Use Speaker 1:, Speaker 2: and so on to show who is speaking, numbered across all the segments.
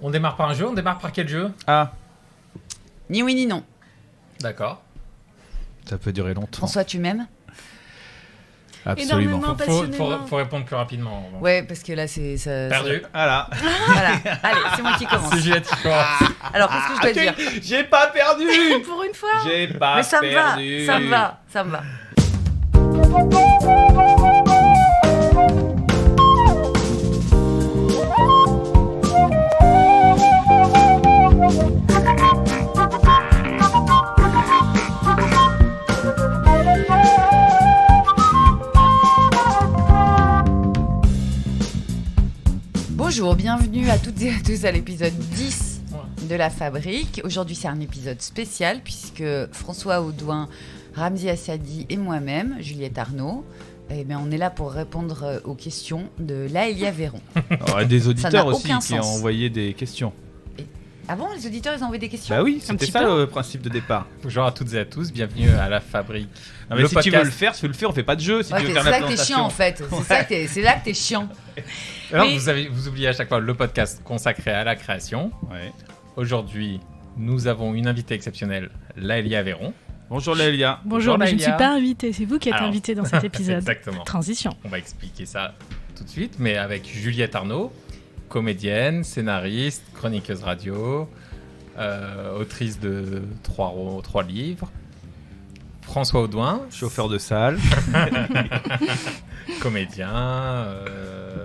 Speaker 1: On démarre par un jeu, on démarre par quel jeu?
Speaker 2: Ah,
Speaker 3: Ni oui ni non.
Speaker 1: D'accord.
Speaker 2: ça peut durer longtemps.
Speaker 3: François, tu m'aimes?
Speaker 2: Absolument.
Speaker 4: Énormément.
Speaker 1: Faut répondre plus rapidement. Bon.
Speaker 3: Ouais, parce que là, c'est... Ça,
Speaker 1: Perdu.
Speaker 2: Voilà.
Speaker 3: Voilà. Allez, c'est moi qui commence.
Speaker 1: C'est Juliette qui commence.
Speaker 3: Alors, qu'est-ce que je dois dire?
Speaker 2: J'ai pas perdu.
Speaker 4: Pour une fois.
Speaker 2: J'ai pas
Speaker 3: Mais ça me va,
Speaker 2: perdu.
Speaker 3: ça me va, ça me va. Bonjour, bienvenue à toutes et à tous à l'épisode 10 de La Fabrique. Aujourd'hui, c'est un épisode spécial puisque François Audouin, Ramzy Assadi et moi-même, Juliette Arnaud, on est là pour répondre aux questions de Laëlia Véron.
Speaker 2: Alors, il y a des auditeurs
Speaker 3: n'a
Speaker 2: aussi
Speaker 3: aucun
Speaker 2: qui ont
Speaker 3: sens.
Speaker 2: envoyé des questions.
Speaker 3: Ah bon, les auditeurs, ils ont envoyé des questions?
Speaker 2: Bah oui,
Speaker 4: Un
Speaker 2: c'était
Speaker 4: petit
Speaker 2: ça
Speaker 4: peu.
Speaker 2: le principe de départ.
Speaker 1: Bonjour à toutes et à tous, bienvenue à La Fabrique.
Speaker 2: Non, mais
Speaker 1: Le
Speaker 2: si tu veux
Speaker 1: podcast.
Speaker 2: le faire, tu le fais, on fait pas de jeu. Si
Speaker 3: Ouais,
Speaker 2: tu veux
Speaker 3: c'est
Speaker 2: faire la
Speaker 3: là que t'es
Speaker 2: présentation.
Speaker 3: chiant en fait. C'est là que t'es chiant.
Speaker 1: Alors,
Speaker 4: Mais-
Speaker 1: vous oubliez à chaque fois le podcast consacré à la création.
Speaker 2: Ouais.
Speaker 1: Aujourd'hui, nous avons une invitée exceptionnelle, Laëlia Véron.
Speaker 2: Bonjour Lélia.
Speaker 4: Bonjour, mais je ne suis
Speaker 1: Laëlia.
Speaker 4: pas invitée, c'est vous qui êtes
Speaker 1: Alors,
Speaker 4: invitée dans cet épisode.
Speaker 1: Exactement.
Speaker 4: Transition.
Speaker 1: On va expliquer ça tout de suite, mais avec Juliette Arnaud, comédienne, scénariste, chroniqueuse radio, autrice de 3 livres. François Audouin,
Speaker 2: Chauffeur de salle.
Speaker 1: comédien,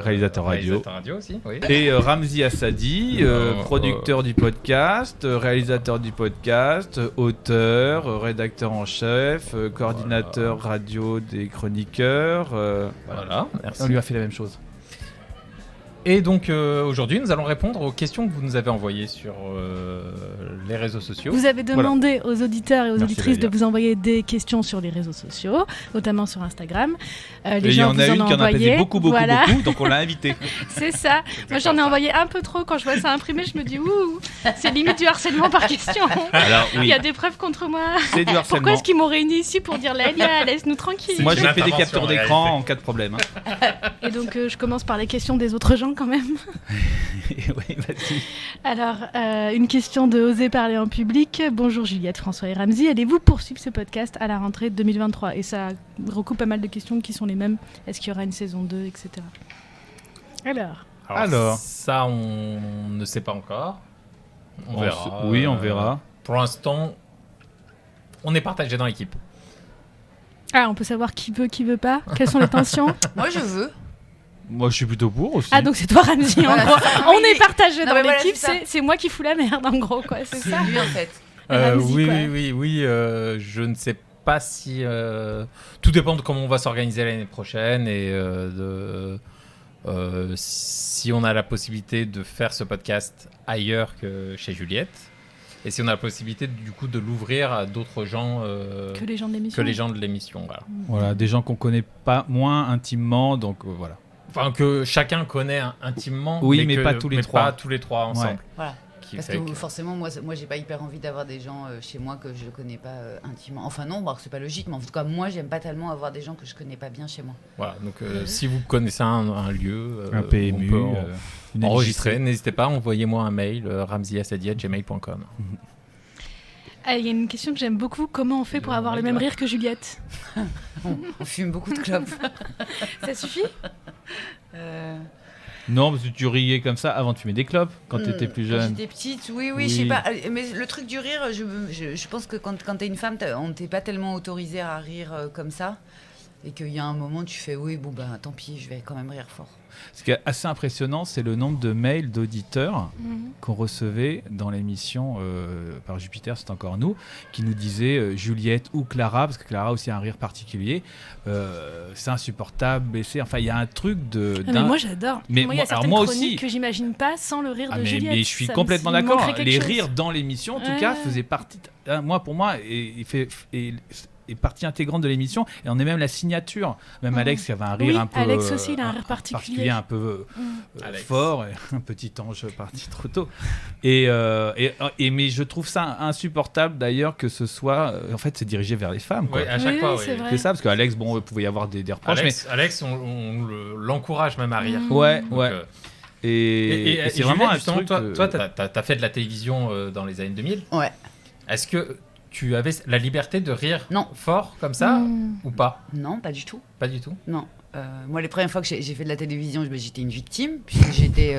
Speaker 2: Réalisateur radio.
Speaker 1: aussi, oui.
Speaker 2: Et Ramzy Assadi,
Speaker 1: Oh,
Speaker 2: producteur du podcast, réalisateur du podcast, auteur, rédacteur en chef, coordinateur radio des chroniqueurs.
Speaker 1: Voilà, merci.
Speaker 2: On lui a fait la même chose.
Speaker 1: Et donc aujourd'hui, nous allons répondre aux questions que vous nous avez envoyées sur les réseaux sociaux.
Speaker 4: Vous avez demandé aux auditeurs et aux
Speaker 2: Merci,
Speaker 4: auditrices de
Speaker 2: Laëlia.
Speaker 4: vous envoyer des questions sur les réseaux sociaux, notamment sur Instagram. Les
Speaker 2: Et il y
Speaker 4: gens
Speaker 2: en a
Speaker 4: vous
Speaker 2: une
Speaker 4: en
Speaker 2: qui
Speaker 4: ont
Speaker 2: en a
Speaker 4: envoyé.
Speaker 2: pesé beaucoup,
Speaker 4: Voilà.
Speaker 2: donc on l'a invité.
Speaker 4: C'est ça. Moi, j'en ai envoyé un peu trop. Quand je vois ça imprimé, je me dis, ouh, c'est limite du harcèlement par question.
Speaker 2: Alors
Speaker 4: Il
Speaker 2: oui,
Speaker 4: y a des preuves contre moi.
Speaker 2: c'est du
Speaker 4: Pourquoi
Speaker 2: harcèlement.
Speaker 4: est-ce qu'ils m'ont réuni ici pour dire, Laëlia, laisse-nous tranquille?
Speaker 2: Moi
Speaker 1: C'est
Speaker 2: j'ai
Speaker 1: une
Speaker 2: fait des
Speaker 1: intervention,
Speaker 2: captures
Speaker 1: en
Speaker 2: d'écran
Speaker 1: réalité.
Speaker 2: en cas de problème. hein.
Speaker 4: Et donc, je commence par les questions des autres gens quand même.
Speaker 2: Oui, vas-y.
Speaker 4: Alors, une question de Oser parler en public. Bonjour Juliette, François et Ramzy. Allez-vous poursuivre ce podcast à la rentrée de 2023? Et ça recoupe pas mal de questions qui sont les mêmes. Est-ce qu'il y aura une saison 2, etc.
Speaker 2: Alors.
Speaker 1: Ça, on ne sait pas encore. On verra.
Speaker 2: Oui, on verra.
Speaker 1: Pour l'instant, on est partagé dans l'équipe.
Speaker 4: Ah, on peut savoir qui veut pas? Quelles sont les tensions?
Speaker 3: Moi, je veux.
Speaker 2: Moi je suis plutôt pour aussi.
Speaker 4: Ah, donc c'est toi Ramzy, en
Speaker 3: Voilà,
Speaker 4: gros.
Speaker 3: c'est ça.
Speaker 4: On
Speaker 3: Oui,
Speaker 4: est partagé
Speaker 3: non,
Speaker 4: dans
Speaker 3: mais voilà,
Speaker 4: l'équipe,
Speaker 3: c'est ça.
Speaker 4: c'est moi qui fous la merde, en gros, quoi. C'est
Speaker 3: C'est
Speaker 4: ça?
Speaker 3: lui en fait.
Speaker 4: Ramzy,
Speaker 1: Oui,
Speaker 4: quoi.
Speaker 1: oui. Je ne sais pas si. Tout dépend de comment on va s'organiser l'année prochaine et si on a la possibilité de faire ce podcast ailleurs que chez Juliette. Et si on a la possibilité du coup de l'ouvrir à d'autres gens
Speaker 4: Que les gens de l'émission.
Speaker 1: que les gens de l'émission. Voilà.
Speaker 2: Voilà, des gens qu'on connaît pas moins intimement, donc voilà.
Speaker 1: Enfin, que chacun connaît intimement.
Speaker 2: Oui, mais
Speaker 1: que-
Speaker 2: pas tous les
Speaker 1: mais
Speaker 2: trois.
Speaker 1: pas tous les trois ensemble.
Speaker 3: Voilà.
Speaker 1: Qui
Speaker 3: Parce
Speaker 1: fait
Speaker 3: que
Speaker 1: que-
Speaker 3: forcément, moi, j'ai pas hyper envie d'avoir des gens chez moi que je connais pas intimement. Enfin non, bon, c'est pas logique, mais en tout cas, moi, j'aime pas tellement avoir des gens que je connais pas bien chez moi.
Speaker 1: Voilà, donc si vous connaissez un lieu,
Speaker 2: Un PMU,
Speaker 1: on peut
Speaker 2: une
Speaker 1: enregistrer,
Speaker 2: NJC.
Speaker 1: n'hésitez pas, envoyez-moi un mail, ramzy@gmail.com.
Speaker 4: Ah, il y a une question que j'aime beaucoup. Comment on fait pour avoir le même rire que Juliette?
Speaker 3: On fume beaucoup de clopes.
Speaker 4: Ça suffit?
Speaker 2: Non, parce que tu riais comme ça avant de fumer des clopes quand tu étais plus
Speaker 3: Quand
Speaker 2: jeune.
Speaker 3: j'étais petite, oui,
Speaker 2: Oui.
Speaker 3: je sais pas. Mais le truc du rire, je pense que quand t'es une femme, on t'est pas tellement autorisé à rire comme ça. Et qu'il y a un moment, tu fais oui, bon, ben tant pis, je vais quand même rire fort.
Speaker 2: Ce qui est assez impressionnant, c'est le nombre de mails d'auditeurs
Speaker 4: Mhm.
Speaker 2: qu'on recevait dans l'émission par Jupiter, c'est encore nous, qui nous disaient Juliette ou Clara, parce que Clara aussi a un rire particulier, c'est insupportable, baissé. Enfin, il y a un truc de.
Speaker 4: Ah, mais moi j'adore.
Speaker 2: Mais
Speaker 4: Moi, il y a
Speaker 2: moi- alors,
Speaker 4: certaines
Speaker 2: moi
Speaker 4: chroniques
Speaker 2: aussi.
Speaker 4: que j'imagine pas sans le rire
Speaker 2: Ah,
Speaker 4: de
Speaker 2: mais,
Speaker 4: Juliette.
Speaker 2: mais je suis
Speaker 4: Ça me-
Speaker 2: complètement
Speaker 4: il
Speaker 2: d'accord.
Speaker 4: manquerait quelque
Speaker 2: Les
Speaker 4: chose.
Speaker 2: rires dans l'émission, en tout
Speaker 4: Ouais.
Speaker 2: cas, faisaient partie. Pour moi, est partie intégrante de l'émission. Et on est même la signature. Même
Speaker 4: Mhm.
Speaker 2: Alex qui avait un rire
Speaker 4: Oui,
Speaker 2: un peu.
Speaker 4: Alex aussi, il a un rire particulier.
Speaker 2: un peu
Speaker 1: Alex.
Speaker 2: fort, et un petit ange parti trop tôt. Mais je trouve ça insupportable d'ailleurs que ce soit. En fait, c'est dirigé vers les femmes. Quoi.
Speaker 1: Oui, à chaque
Speaker 4: Oui,
Speaker 1: fois,
Speaker 4: c'est
Speaker 1: oui.
Speaker 4: vrai.
Speaker 2: C'est ça, parce qu'Alex, bon, il pouvait y avoir des reproches.
Speaker 1: Alex, on l'encourage même à rire.
Speaker 4: Mhm.
Speaker 2: Mais... Ouais,
Speaker 1: Donc,
Speaker 2: ouais. Et c'est
Speaker 1: Juliette,
Speaker 2: vraiment un
Speaker 1: justement,
Speaker 2: truc.
Speaker 1: toi, t'as fait de la télévision dans les années 2000.
Speaker 3: Ouais.
Speaker 1: Est-ce que tu avais la liberté de rire
Speaker 3: Non.
Speaker 1: fort comme ça ou pas?
Speaker 3: Non, pas du tout.
Speaker 1: Pas du tout.
Speaker 3: Non. Moi, les premières fois que j'ai fait de la télévision, j'étais une victime, puisque j'étais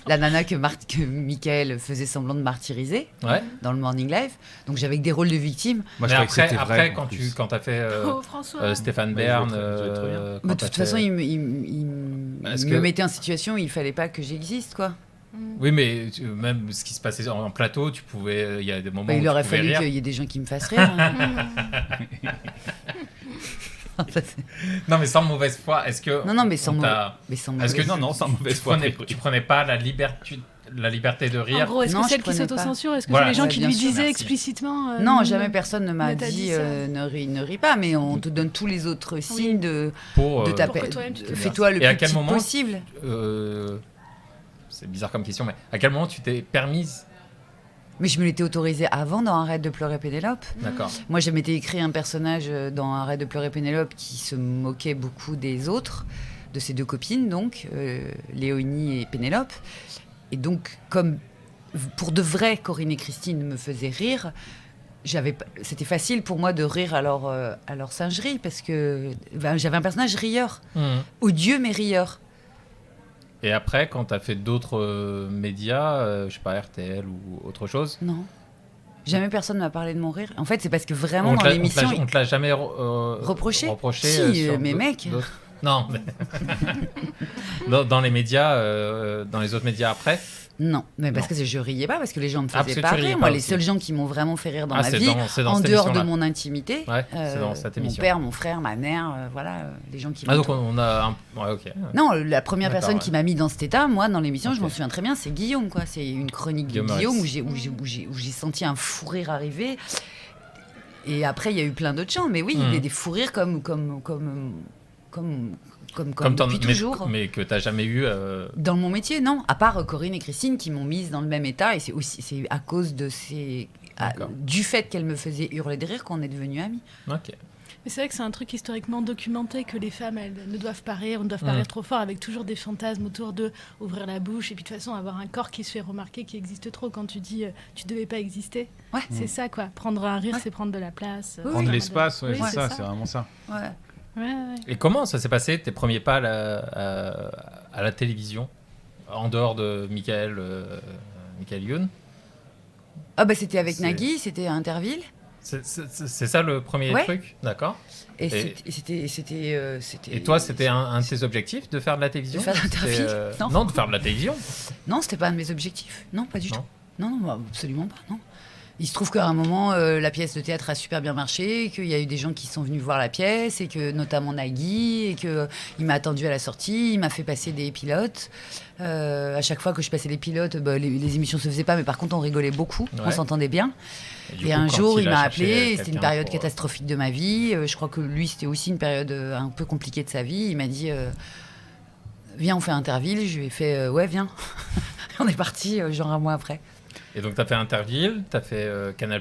Speaker 3: la nana que Michael faisait semblant de martyriser
Speaker 1: Ouais.
Speaker 3: dans le Morning Live. Donc j'avais que des rôles de victime.
Speaker 2: Moi, je
Speaker 1: Mais
Speaker 2: croyais que c'était
Speaker 1: après,
Speaker 2: vrai.
Speaker 1: quand t'as fait
Speaker 4: Oh, François.
Speaker 1: Stéphane
Speaker 2: Ouais,
Speaker 1: Bern,
Speaker 2: je vais très bien.
Speaker 3: Mais de toute façon, il me mettait en situation où il fallait pas que j'existe, quoi.
Speaker 1: oui, mais même ce qui se passait en plateau, tu pouvais. Il y a des moments où
Speaker 3: Il
Speaker 1: tu
Speaker 3: aurait
Speaker 1: pouvais
Speaker 3: fallu
Speaker 1: rire.
Speaker 3: qu'il y ait des gens qui me fassent rire.
Speaker 1: Non, mais sans mauvaise foi, est-ce que.
Speaker 3: Non, mais sans
Speaker 1: on t'a-
Speaker 3: mais sans
Speaker 1: Est-ce que
Speaker 3: mauvaise-
Speaker 2: Non, sans mauvaise
Speaker 1: tu
Speaker 2: foi.
Speaker 1: prenais pas la liberté de
Speaker 4: En
Speaker 1: rire?
Speaker 4: gros, est-ce
Speaker 3: Non,
Speaker 4: que
Speaker 3: je
Speaker 4: celle qui
Speaker 3: prenais pas.
Speaker 4: s'auto-censure, est-ce que
Speaker 1: Voilà.
Speaker 4: c'est les gens
Speaker 3: Ouais,
Speaker 4: qui
Speaker 3: bien
Speaker 4: lui
Speaker 3: sûr,
Speaker 4: disaient
Speaker 1: merci.
Speaker 4: explicitement
Speaker 3: Non, jamais personne ne m'a
Speaker 4: ne t'a
Speaker 3: dit,
Speaker 4: dit ça.
Speaker 3: ne ris pas, mais on te donne tous les autres signes de
Speaker 1: Pour.
Speaker 3: ta
Speaker 4: Pour que toi-même, tu te
Speaker 3: fais-toi le
Speaker 1: Et à
Speaker 3: plus
Speaker 1: quel
Speaker 3: petit
Speaker 1: moment
Speaker 3: possible.
Speaker 1: C'est bizarre comme question, mais à quel moment tu t'es permise?
Speaker 3: Mais je me l'étais autorisée avant dans Arrête de pleurer Pénélope.
Speaker 1: D'accord.
Speaker 3: Moi, je m'étais écrit un personnage dans Arrête de pleurer Pénélope qui se moquait beaucoup des autres, de ses deux copines, donc, Léonie et Pénélope. Et donc, comme pour de vrai, Corinne et Christine me faisaient rire, c'était facile pour moi de rire à leur singerie, parce que j'avais un personnage rieur, odieux mais rieur.
Speaker 1: Et après, quand tu as fait d'autres médias, je sais pas, RTL ou autre chose,
Speaker 3: Non. Jamais personne m'a parlé de mon rire. En fait, c'est parce que vraiment,
Speaker 1: on
Speaker 3: dans
Speaker 1: te l'a-
Speaker 3: l'émission...
Speaker 1: on te l'a jamais
Speaker 3: Reproché Si,
Speaker 1: sur
Speaker 3: mais
Speaker 1: d'autres-
Speaker 3: mec.
Speaker 1: d'autres- Non, mais dans les médias, dans les autres médias après.
Speaker 3: Non, mais parce
Speaker 1: Non.
Speaker 3: que je riais pas, parce que les gens me
Speaker 1: Ah, parce
Speaker 3: faisaient
Speaker 1: que
Speaker 3: pas
Speaker 1: tu riais
Speaker 3: rire.
Speaker 1: pas
Speaker 3: Moi, les
Speaker 1: aussi.
Speaker 3: seuls gens qui m'ont vraiment fait rire dans
Speaker 1: Ah,
Speaker 3: ma
Speaker 1: c'est
Speaker 3: vie,
Speaker 1: c'est
Speaker 3: en
Speaker 1: cette
Speaker 3: dehors de
Speaker 1: émission-là.
Speaker 3: mon intimité,
Speaker 1: Ouais, c'est dans cette
Speaker 3: mon
Speaker 1: émission.
Speaker 3: père, mon frère, ma mère, voilà, les gens qui
Speaker 1: Ah,
Speaker 3: m'ont...
Speaker 1: donc on a un. Ouais, ok.
Speaker 3: Non, la première
Speaker 1: D'accord,
Speaker 3: personne
Speaker 1: ouais.
Speaker 3: qui m'a mis dans cet état, moi, dans l'émission, je
Speaker 1: Ok.
Speaker 3: m'en souviens très bien, c'est Guillaume, quoi. C'est une chronique de
Speaker 1: Guillaume
Speaker 3: Guillaume
Speaker 1: Meurice.
Speaker 3: où j'ai senti un fou rire arriver. Et après, il y a eu plein d'autres gens, mais oui,
Speaker 1: Mhm.
Speaker 3: des fous rires comme
Speaker 1: Comme
Speaker 3: depuis toujours.
Speaker 1: mais que t'as jamais eu.
Speaker 3: Dans mon métier, non. À part Corinne et Christine qui m'ont mise dans le même état. Et c'est à cause de
Speaker 1: D'accord.
Speaker 3: du fait qu'elles me faisaient hurler de rire qu'on est devenus amis.
Speaker 1: Ok.
Speaker 4: Mais c'est vrai que c'est un truc historiquement documenté que les femmes, elles ne doivent pas rire, ou ne doivent pas rire trop fort, avec toujours des fantasmes autour de ouvrir la bouche et puis de toute façon avoir un corps qui se fait remarquer, qui existe trop quand tu dis tu devais pas exister.
Speaker 3: Ouais.
Speaker 4: C'est ça quoi. Prendre un rire,
Speaker 3: Ouais.
Speaker 4: c'est prendre de la place.
Speaker 3: Oui,
Speaker 2: Prendre
Speaker 4: c'est
Speaker 2: l'espace, ouais,
Speaker 4: Oui,
Speaker 2: c'est ça, c'est vraiment ça.
Speaker 3: Ouais.
Speaker 4: Ouais.
Speaker 1: Et comment ça s'est passé, tes premiers pas à la télévision, en dehors de Michael Youn?
Speaker 3: Ah bah c'était avec
Speaker 1: C'est-
Speaker 3: Nagui, c'était à Interville.
Speaker 1: C'est ça le premier
Speaker 3: Ouais.
Speaker 1: truc? D'accord.
Speaker 3: Et
Speaker 1: Et-
Speaker 3: c'était.
Speaker 1: Et toi, c'était un de tes objectifs de faire de la télévision?
Speaker 3: De faire de l'Interville
Speaker 1: C'était,
Speaker 3: Non.
Speaker 1: Non, de faire de la télévision.
Speaker 3: Non, c'était pas un de mes objectifs. Non, pas du
Speaker 1: Non.
Speaker 3: tout. Non, bah, absolument pas. Non. Il se trouve qu'à un moment, la pièce de théâtre a super bien marché, qu'il y a eu des gens qui sont venus voir la pièce, et que notamment Nagui, et qu'il m'a attendu à la sortie, il m'a fait passer des pilotes. À chaque fois que je passais les pilotes, les émissions se faisaient pas, mais par contre on rigolait beaucoup, on
Speaker 1: Ouais.
Speaker 3: s'entendait bien.
Speaker 1: du
Speaker 3: Et
Speaker 1: coup,
Speaker 3: un
Speaker 1: quand
Speaker 3: jour, il
Speaker 1: a
Speaker 3: m'a
Speaker 1: cherché
Speaker 3: appelé, c'était une
Speaker 1: quelqu'un
Speaker 3: période
Speaker 1: pour,
Speaker 3: catastrophique de ma vie. Je crois que lui, c'était aussi une période un peu compliquée de sa vie. Il m'a dit viens, on fait Interville. Je lui ai fait ouais, viens. On est parti, genre un mois après.
Speaker 1: Et donc, tu as fait Interville, tu as fait Canal+.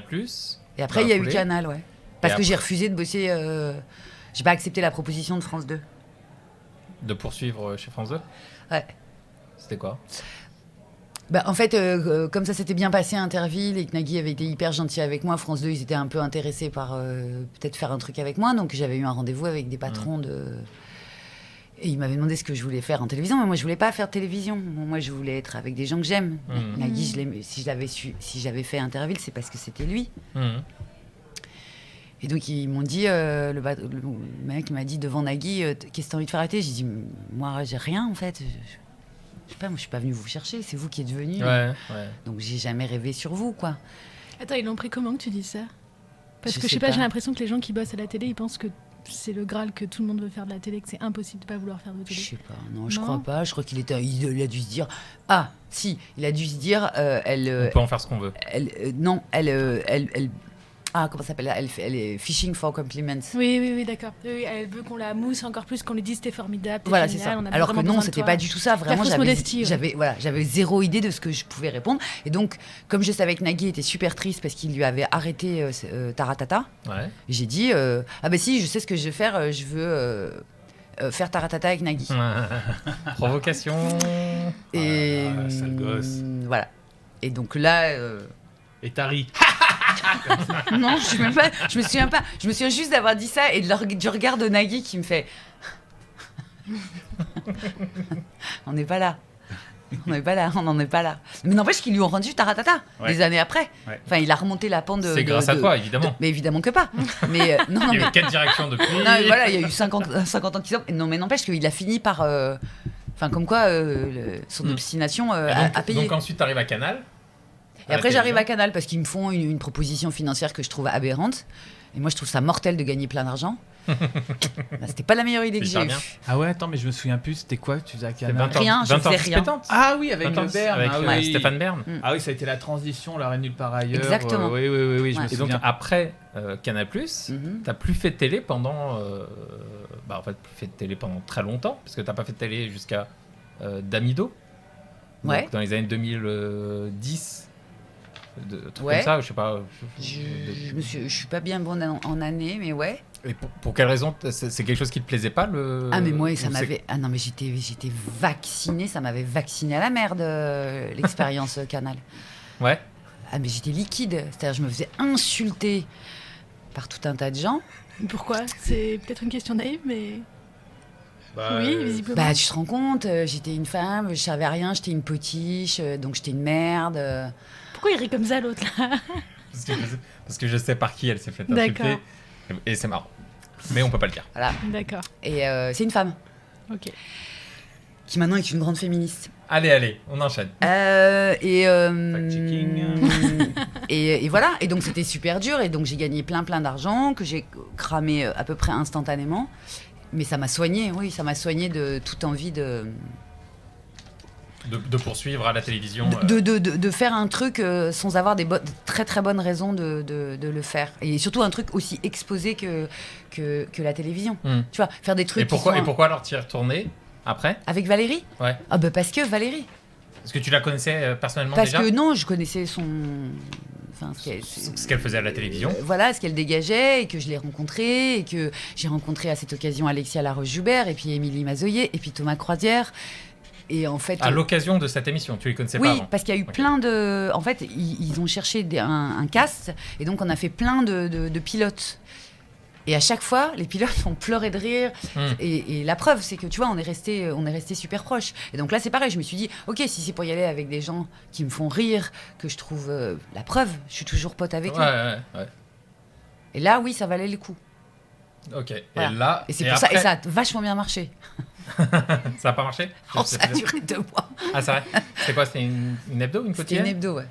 Speaker 3: Et après,
Speaker 1: Dans
Speaker 3: il y a
Speaker 1: la
Speaker 3: eu
Speaker 1: foulée.
Speaker 3: Canal, ouais. Parce
Speaker 1: Et
Speaker 3: que j'ai
Speaker 1: après-
Speaker 3: refusé de bosser. J'ai pas accepté la proposition de France 2.
Speaker 1: De poursuivre chez France 2.
Speaker 3: Ouais.
Speaker 1: C'était quoi?
Speaker 3: Bah, en fait, comme ça s'était bien passé à Interville et que Nagui avait été hyper gentil avec moi, France 2, ils étaient un peu intéressés par peut-être faire un truc avec moi. Donc j'avais eu un rendez-vous avec des patrons de. Et ils m'avaient demandé ce que je voulais faire en télévision. Mais moi, je voulais pas faire de télévision. Moi, je voulais être avec des gens que j'aime. Nagui, si j'avais fait Interville, c'est parce que c'était lui.
Speaker 1: Mhm.
Speaker 3: Et donc, ils m'ont dit, le mec m'a dit devant Nagui, qu'est-ce que t'as envie de faire à la télé? J'ai dit, moi, j'ai rien en fait. Je sais pas, moi, je suis pas venue vous chercher, c'est vous qui êtes venus.
Speaker 1: Ouais.
Speaker 3: Donc, j'ai jamais rêvé sur vous, quoi.
Speaker 4: Attends, ils l'ont pris comment que tu dis ça? Parce
Speaker 3: Je
Speaker 4: que je
Speaker 3: sais
Speaker 4: sais pas,
Speaker 3: pas.
Speaker 4: j'ai l'impression que les gens qui bossent à la télé, ils pensent que c'est le Graal, que tout le monde veut faire de la télé, que c'est impossible de pas vouloir faire de
Speaker 3: Je
Speaker 4: télé.
Speaker 3: sais pas, non, je
Speaker 4: Non.
Speaker 3: crois pas. Je crois qu'il il a dû se dire. Ah, si, il a dû se dire.
Speaker 1: On peut en faire ce qu'on veut.
Speaker 3: Ah, comment ça s'appelle? Elle est fishing for compliments.
Speaker 4: Oui, d'accord. Oui, elle veut qu'on la mousse encore plus, qu'on lui dise t'es formidable, t'es
Speaker 3: Voilà, c'est
Speaker 4: génial,
Speaker 3: ça.
Speaker 4: on a
Speaker 3: Alors que
Speaker 4: vraiment
Speaker 3: non,
Speaker 4: besoin de
Speaker 3: c'était
Speaker 4: toi.
Speaker 3: pas du tout ça. Vraiment,
Speaker 4: fausse modestie, ouais.
Speaker 3: j'avais zéro idée de ce que je pouvais répondre. Et donc, comme je savais que Nagui était super triste parce qu'il lui avait arrêté Taratata,
Speaker 1: Ouais.
Speaker 3: j'ai dit ah bah si, je sais ce que je vais faire. Je veux faire Taratata avec Nagui.
Speaker 1: Provocation.
Speaker 3: Et
Speaker 2: Ah, sale gosse.
Speaker 3: voilà. Et donc là,
Speaker 2: Et t'as ri.
Speaker 3: non, je me souviens pas. Je me souviens juste d'avoir dit ça et du regard de Nagui qui me fait. On n'est pas là. On n'en est pas là. Mais n'empêche qu'ils lui ont rendu Taratata des années après.
Speaker 2: Ouais.
Speaker 3: Enfin, il a remonté la pente de.
Speaker 1: C'est grâce à toi, évidemment.
Speaker 3: Mais évidemment que pas. Mais non,
Speaker 1: Il y
Speaker 3: mais
Speaker 1: a eu 4 directions depuis.
Speaker 3: non, mais voilà, il y a eu 50 ans qui sont. Non, mais n'empêche qu'il a fini par. Enfin, comme quoi, son obstination a payé.
Speaker 1: Donc ensuite, tu arrives à Canal.
Speaker 3: Et après, j'arrive à Canal parce qu'ils me font une proposition financière que je trouve aberrante. Et moi, je trouve ça mortel de gagner plein d'argent. Bah, c'était pas la meilleure idée que
Speaker 1: C'est
Speaker 3: j'ai
Speaker 1: hyper
Speaker 3: eue.
Speaker 1: bien.
Speaker 2: Ah ouais, attends, mais je me souviens plus. C'était quoi que tu faisais à Canal?
Speaker 3: Rien, je faisais rien.
Speaker 2: Ah oui, avec
Speaker 1: 20
Speaker 2: le Bern.
Speaker 1: avec
Speaker 2: Ah oui.
Speaker 1: Stéphane Bern.
Speaker 2: Ah oui, ça a été la transition, la reine nulle part ailleurs.
Speaker 3: Exactement.
Speaker 2: Oui, je
Speaker 3: Ouais.
Speaker 2: me
Speaker 1: Et donc
Speaker 2: souviens.
Speaker 1: après Canal+,
Speaker 3: Mhm.
Speaker 1: t'as plus fait de télé pendant, en fait, plus fait de télé pendant très longtemps, parce que t'as pas fait de télé jusqu'à Damido. Donc,
Speaker 3: Ouais.
Speaker 1: dans les années 2010, trucs
Speaker 3: Ouais.
Speaker 1: comme ça, je sais pas.
Speaker 3: Je suis pas bien bonne en année, mais ouais.
Speaker 1: Et pour quelle raison? C'est quelque chose qui te plaisait pas le...
Speaker 3: Ah mais moi ça
Speaker 1: ou
Speaker 3: m'avait non mais j'étais vaccinée, ça m'avait vaccinée à la merde l'expérience Canal.
Speaker 1: Ouais.
Speaker 3: Ah mais j'étais liquide, c'est-à-dire je me faisais insulter par tout un tas de gens.
Speaker 4: Pourquoi? C'est peut-être une question naïve, mais oui, visiblement.
Speaker 3: Bah tu te rends compte, j'étais une femme, je savais rien, j'étais une potiche, donc j'étais une merde.
Speaker 4: Pourquoi il rit comme ça, l'autre, là?
Speaker 1: Parce que je sais par qui elle s'est fait
Speaker 4: D'accord.
Speaker 1: insulter. Et c'est marrant. Mais on peut pas le dire.
Speaker 3: Voilà.
Speaker 4: D'accord.
Speaker 3: Et c'est une femme
Speaker 4: Ok.
Speaker 3: qui maintenant est une grande féministe.
Speaker 1: Allez, on enchaîne.
Speaker 2: Fact-checking.
Speaker 3: Et voilà. Et donc c'était super dur. Et donc j'ai gagné plein d'argent que j'ai cramé à peu près instantanément. Mais ça m'a soigné. Oui, ça m'a soigné de toute envie de
Speaker 1: poursuivre à la télévision.
Speaker 3: de faire un truc sans avoir des très très bonnes raisons de le faire. Et surtout un truc aussi exposé que la télévision. Tu vois, faire des trucs.
Speaker 1: Et pourquoi alors t'y es retourné après?
Speaker 3: Avec Valérie?
Speaker 1: Ouais.
Speaker 3: Ah bah parce que Valérie.
Speaker 1: Parce que tu la connaissais personnellement
Speaker 3: Parce
Speaker 1: déjà?
Speaker 3: que non, je connaissais son. Enfin,
Speaker 1: Ce qu'elle faisait à la télévision.
Speaker 3: Voilà, ce qu'elle dégageait, et que je l'ai rencontrée, et que j'ai rencontré à cette occasion Alexia Laroche-Joubert, et puis Émilie Mazoyer, et puis Thomas Croisière. Et en fait.
Speaker 1: À l'occasion de cette émission, tu les connaissais pas avant?
Speaker 3: Oui, parce qu'il y a eu
Speaker 1: Ok.
Speaker 3: plein de. En fait, ils ont cherché un cast, et donc on a fait plein de pilotes. Et à chaque fois, les pilotes ont pleuré de rire. Et la preuve, c'est que tu vois, on est resté super proches. Et donc là, c'est pareil. Je me suis dit, ok, si c'est pour y aller avec des gens qui me font rire, que je trouve la preuve, je suis toujours pote avec eux.
Speaker 1: Ouais.
Speaker 3: Et là, oui, ça valait le coup.
Speaker 1: Ok.
Speaker 3: Voilà.
Speaker 1: Et là.
Speaker 3: Et c'est pour ça, et ça a vachement bien marché.
Speaker 1: Ça a pas marché?
Speaker 3: Oh, ça a duré 2 mois.
Speaker 1: Ah, c'est vrai? C'est quoi? C'était une hebdo, une
Speaker 3: C'était une
Speaker 1: quotidienne?
Speaker 3: hebdo, ouais.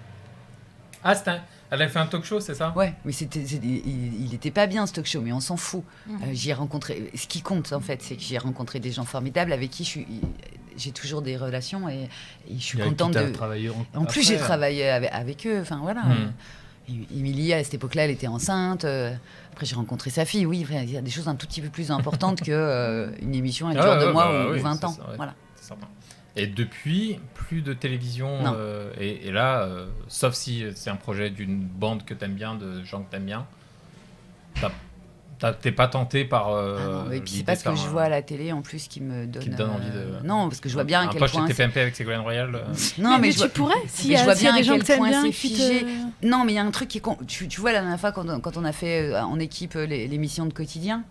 Speaker 1: Ah, elle a fait un talk show, c'est ça?
Speaker 3: Ouais, mais il était pas bien ce talk show, mais on s'en fout. J'y ai rencontré. Ce qui compte en fait, c'est que j'y ai rencontré des gens formidables avec qui j'ai toujours des relations et je suis contente de. En plus, j'ai travaillé avec eux. Enfin voilà. Émilie, à cette époque-là, elle était enceinte. Après, j'ai rencontré sa fille. Oui, il y a des choses un tout petit peu plus importantes que une émission, elle dure 2 mois ou 20 ans.
Speaker 1: Ça, ouais,
Speaker 3: Voilà.
Speaker 1: c'est certain. Et depuis, plus de télévision.
Speaker 3: Non.
Speaker 1: Et là, sauf si c'est un projet d'une bande que t'aimes bien, de gens que t'aimes bien, t'es pas tenté par.
Speaker 3: Ah non, et puis c'est pas ce que je vois à la télé en plus qui me donne.
Speaker 1: Qui te donne envie de.
Speaker 3: Non, parce que je vois bien à
Speaker 1: un
Speaker 3: quel
Speaker 1: poche
Speaker 3: point.
Speaker 1: chez TPMP avec Ségolène Royal.
Speaker 3: Non, mais
Speaker 4: tu pourrais, si
Speaker 3: mais je vois bien
Speaker 4: des
Speaker 3: à
Speaker 4: gens
Speaker 3: quel
Speaker 4: que t'aimes
Speaker 3: point
Speaker 4: bien
Speaker 3: c'est
Speaker 4: qui
Speaker 3: figé. Non, mais il y a un truc qui est tu vois la dernière fois quand on a fait en équipe l'émission de Quotidien.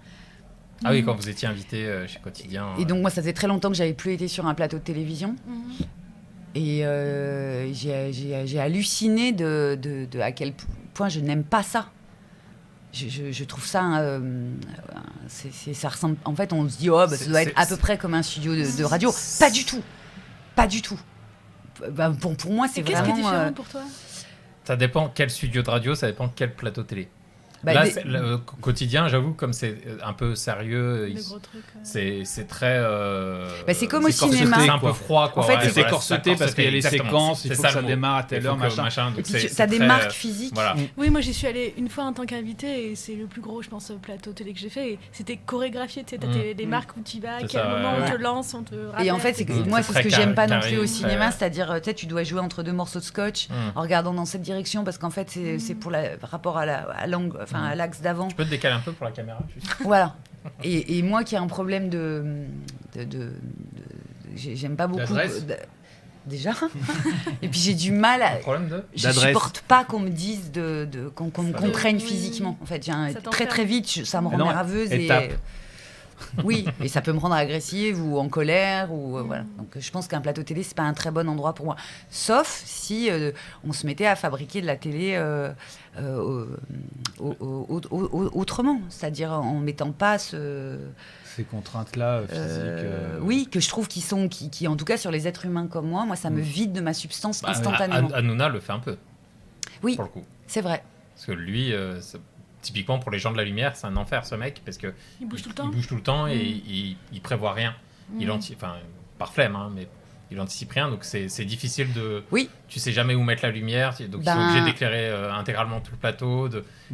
Speaker 1: Ah oui, quand vous étiez invité chez Quotidien.
Speaker 3: Et donc moi, ça faisait très longtemps que j'avais plus été sur un plateau de télévision. Et j'ai halluciné de à quel point je n'aime pas ça. Je trouve ça, ça ressemble. En fait, on se dit ça doit être à peu près comme un studio de radio. Pas du tout, pas du tout. Bah, pour moi, c'est
Speaker 4: Qu'est-ce
Speaker 3: vraiment.
Speaker 4: qui est différent pour toi?
Speaker 1: Ça dépend quel studio de radio, ça dépend quel plateau télé.
Speaker 3: Bah,
Speaker 1: Là, le Quotidien, j'avoue, comme c'est un peu sérieux,
Speaker 4: Le gros truc. Ouais.
Speaker 1: c'est très.
Speaker 3: C'est comme au
Speaker 1: corseté,
Speaker 3: cinéma.
Speaker 1: c'est un peu froid, quoi.
Speaker 3: En fait,
Speaker 1: Ouais,
Speaker 3: c'est
Speaker 1: voilà,
Speaker 2: corseté parce qu'il y a les
Speaker 1: exactement.
Speaker 2: séquences, il
Speaker 1: C'est
Speaker 2: faut que
Speaker 1: le
Speaker 2: ça
Speaker 1: mot.
Speaker 2: démarre à telle
Speaker 1: Il faut
Speaker 2: heure,
Speaker 1: que
Speaker 2: machin.
Speaker 1: donc
Speaker 3: Et puis,
Speaker 1: c'est
Speaker 3: t'as des
Speaker 1: très,
Speaker 3: marques physiques.
Speaker 1: Voilà.
Speaker 4: Oui, moi j'y suis allée une fois en tant qu'invitée et c'est le plus gros, je pense, plateau télé que j'ai fait. Et c'était chorégraphié, tu sais, t'as des marques où tu vas, à
Speaker 1: C'est
Speaker 4: quel
Speaker 1: ça,
Speaker 4: moment
Speaker 1: ouais.
Speaker 4: on te lance, on te rappelle.
Speaker 3: Et en fait, c'est
Speaker 1: Mmh.
Speaker 3: moi,
Speaker 1: C'est
Speaker 3: c'est ce que
Speaker 1: très
Speaker 3: j'aime pas non
Speaker 1: carré,
Speaker 3: plus au
Speaker 1: très-
Speaker 3: cinéma, c'est-à-dire, tu sais, tu dois jouer entre 2 morceaux de scotch en regardant dans cette direction parce qu'en fait, c'est pour par rapport à l'angle, enfin à l'axe d'avant.
Speaker 1: Tu peux te décaler un peu pour la caméra, juste.
Speaker 3: Voilà. Et moi qui ai un problème j'aime pas beaucoup.
Speaker 2: D'adresse
Speaker 3: déjà. Et puis j'ai du mal à...
Speaker 1: Problème
Speaker 3: Je
Speaker 2: d'adresse.
Speaker 3: supporte pas qu'on me dise qu'on me
Speaker 1: Ça
Speaker 3: contraigne
Speaker 4: oui.
Speaker 3: physiquement. En fait,
Speaker 4: Ça
Speaker 3: très
Speaker 4: t'enferme.
Speaker 3: très vite, ça me rend
Speaker 2: Non,
Speaker 3: nerveuse
Speaker 2: elle
Speaker 3: et
Speaker 2: tape.
Speaker 3: oui, et ça peut me rendre agressive ou en colère ou voilà. Donc je pense qu'un plateau télé c'est pas un très bon endroit pour moi. Sauf si on se mettait à fabriquer de la télé autrement, c'est-à-dire en mettant pas
Speaker 2: Ces contraintes-là physiques.
Speaker 3: oui, que je trouve qui en tout cas sur les êtres humains comme moi, ça me vide de ma substance instantanément.
Speaker 1: Hanouna le fait un peu,
Speaker 3: Oui,
Speaker 1: pour le coup.
Speaker 3: c'est vrai.
Speaker 1: Parce que lui, typiquement pour les gens de la lumière, c'est un enfer ce mec, parce que
Speaker 4: Il bouge tout le
Speaker 1: il
Speaker 4: temps.
Speaker 1: bouge tout le temps et il prévoit rien. Il
Speaker 4: Mm.
Speaker 1: par flemme, hein, mais il anticipe rien, donc c'est difficile de...
Speaker 3: Oui.
Speaker 1: Tu sais jamais où mettre la lumière, donc ils sont obligés d'éclairer intégralement tout le plateau,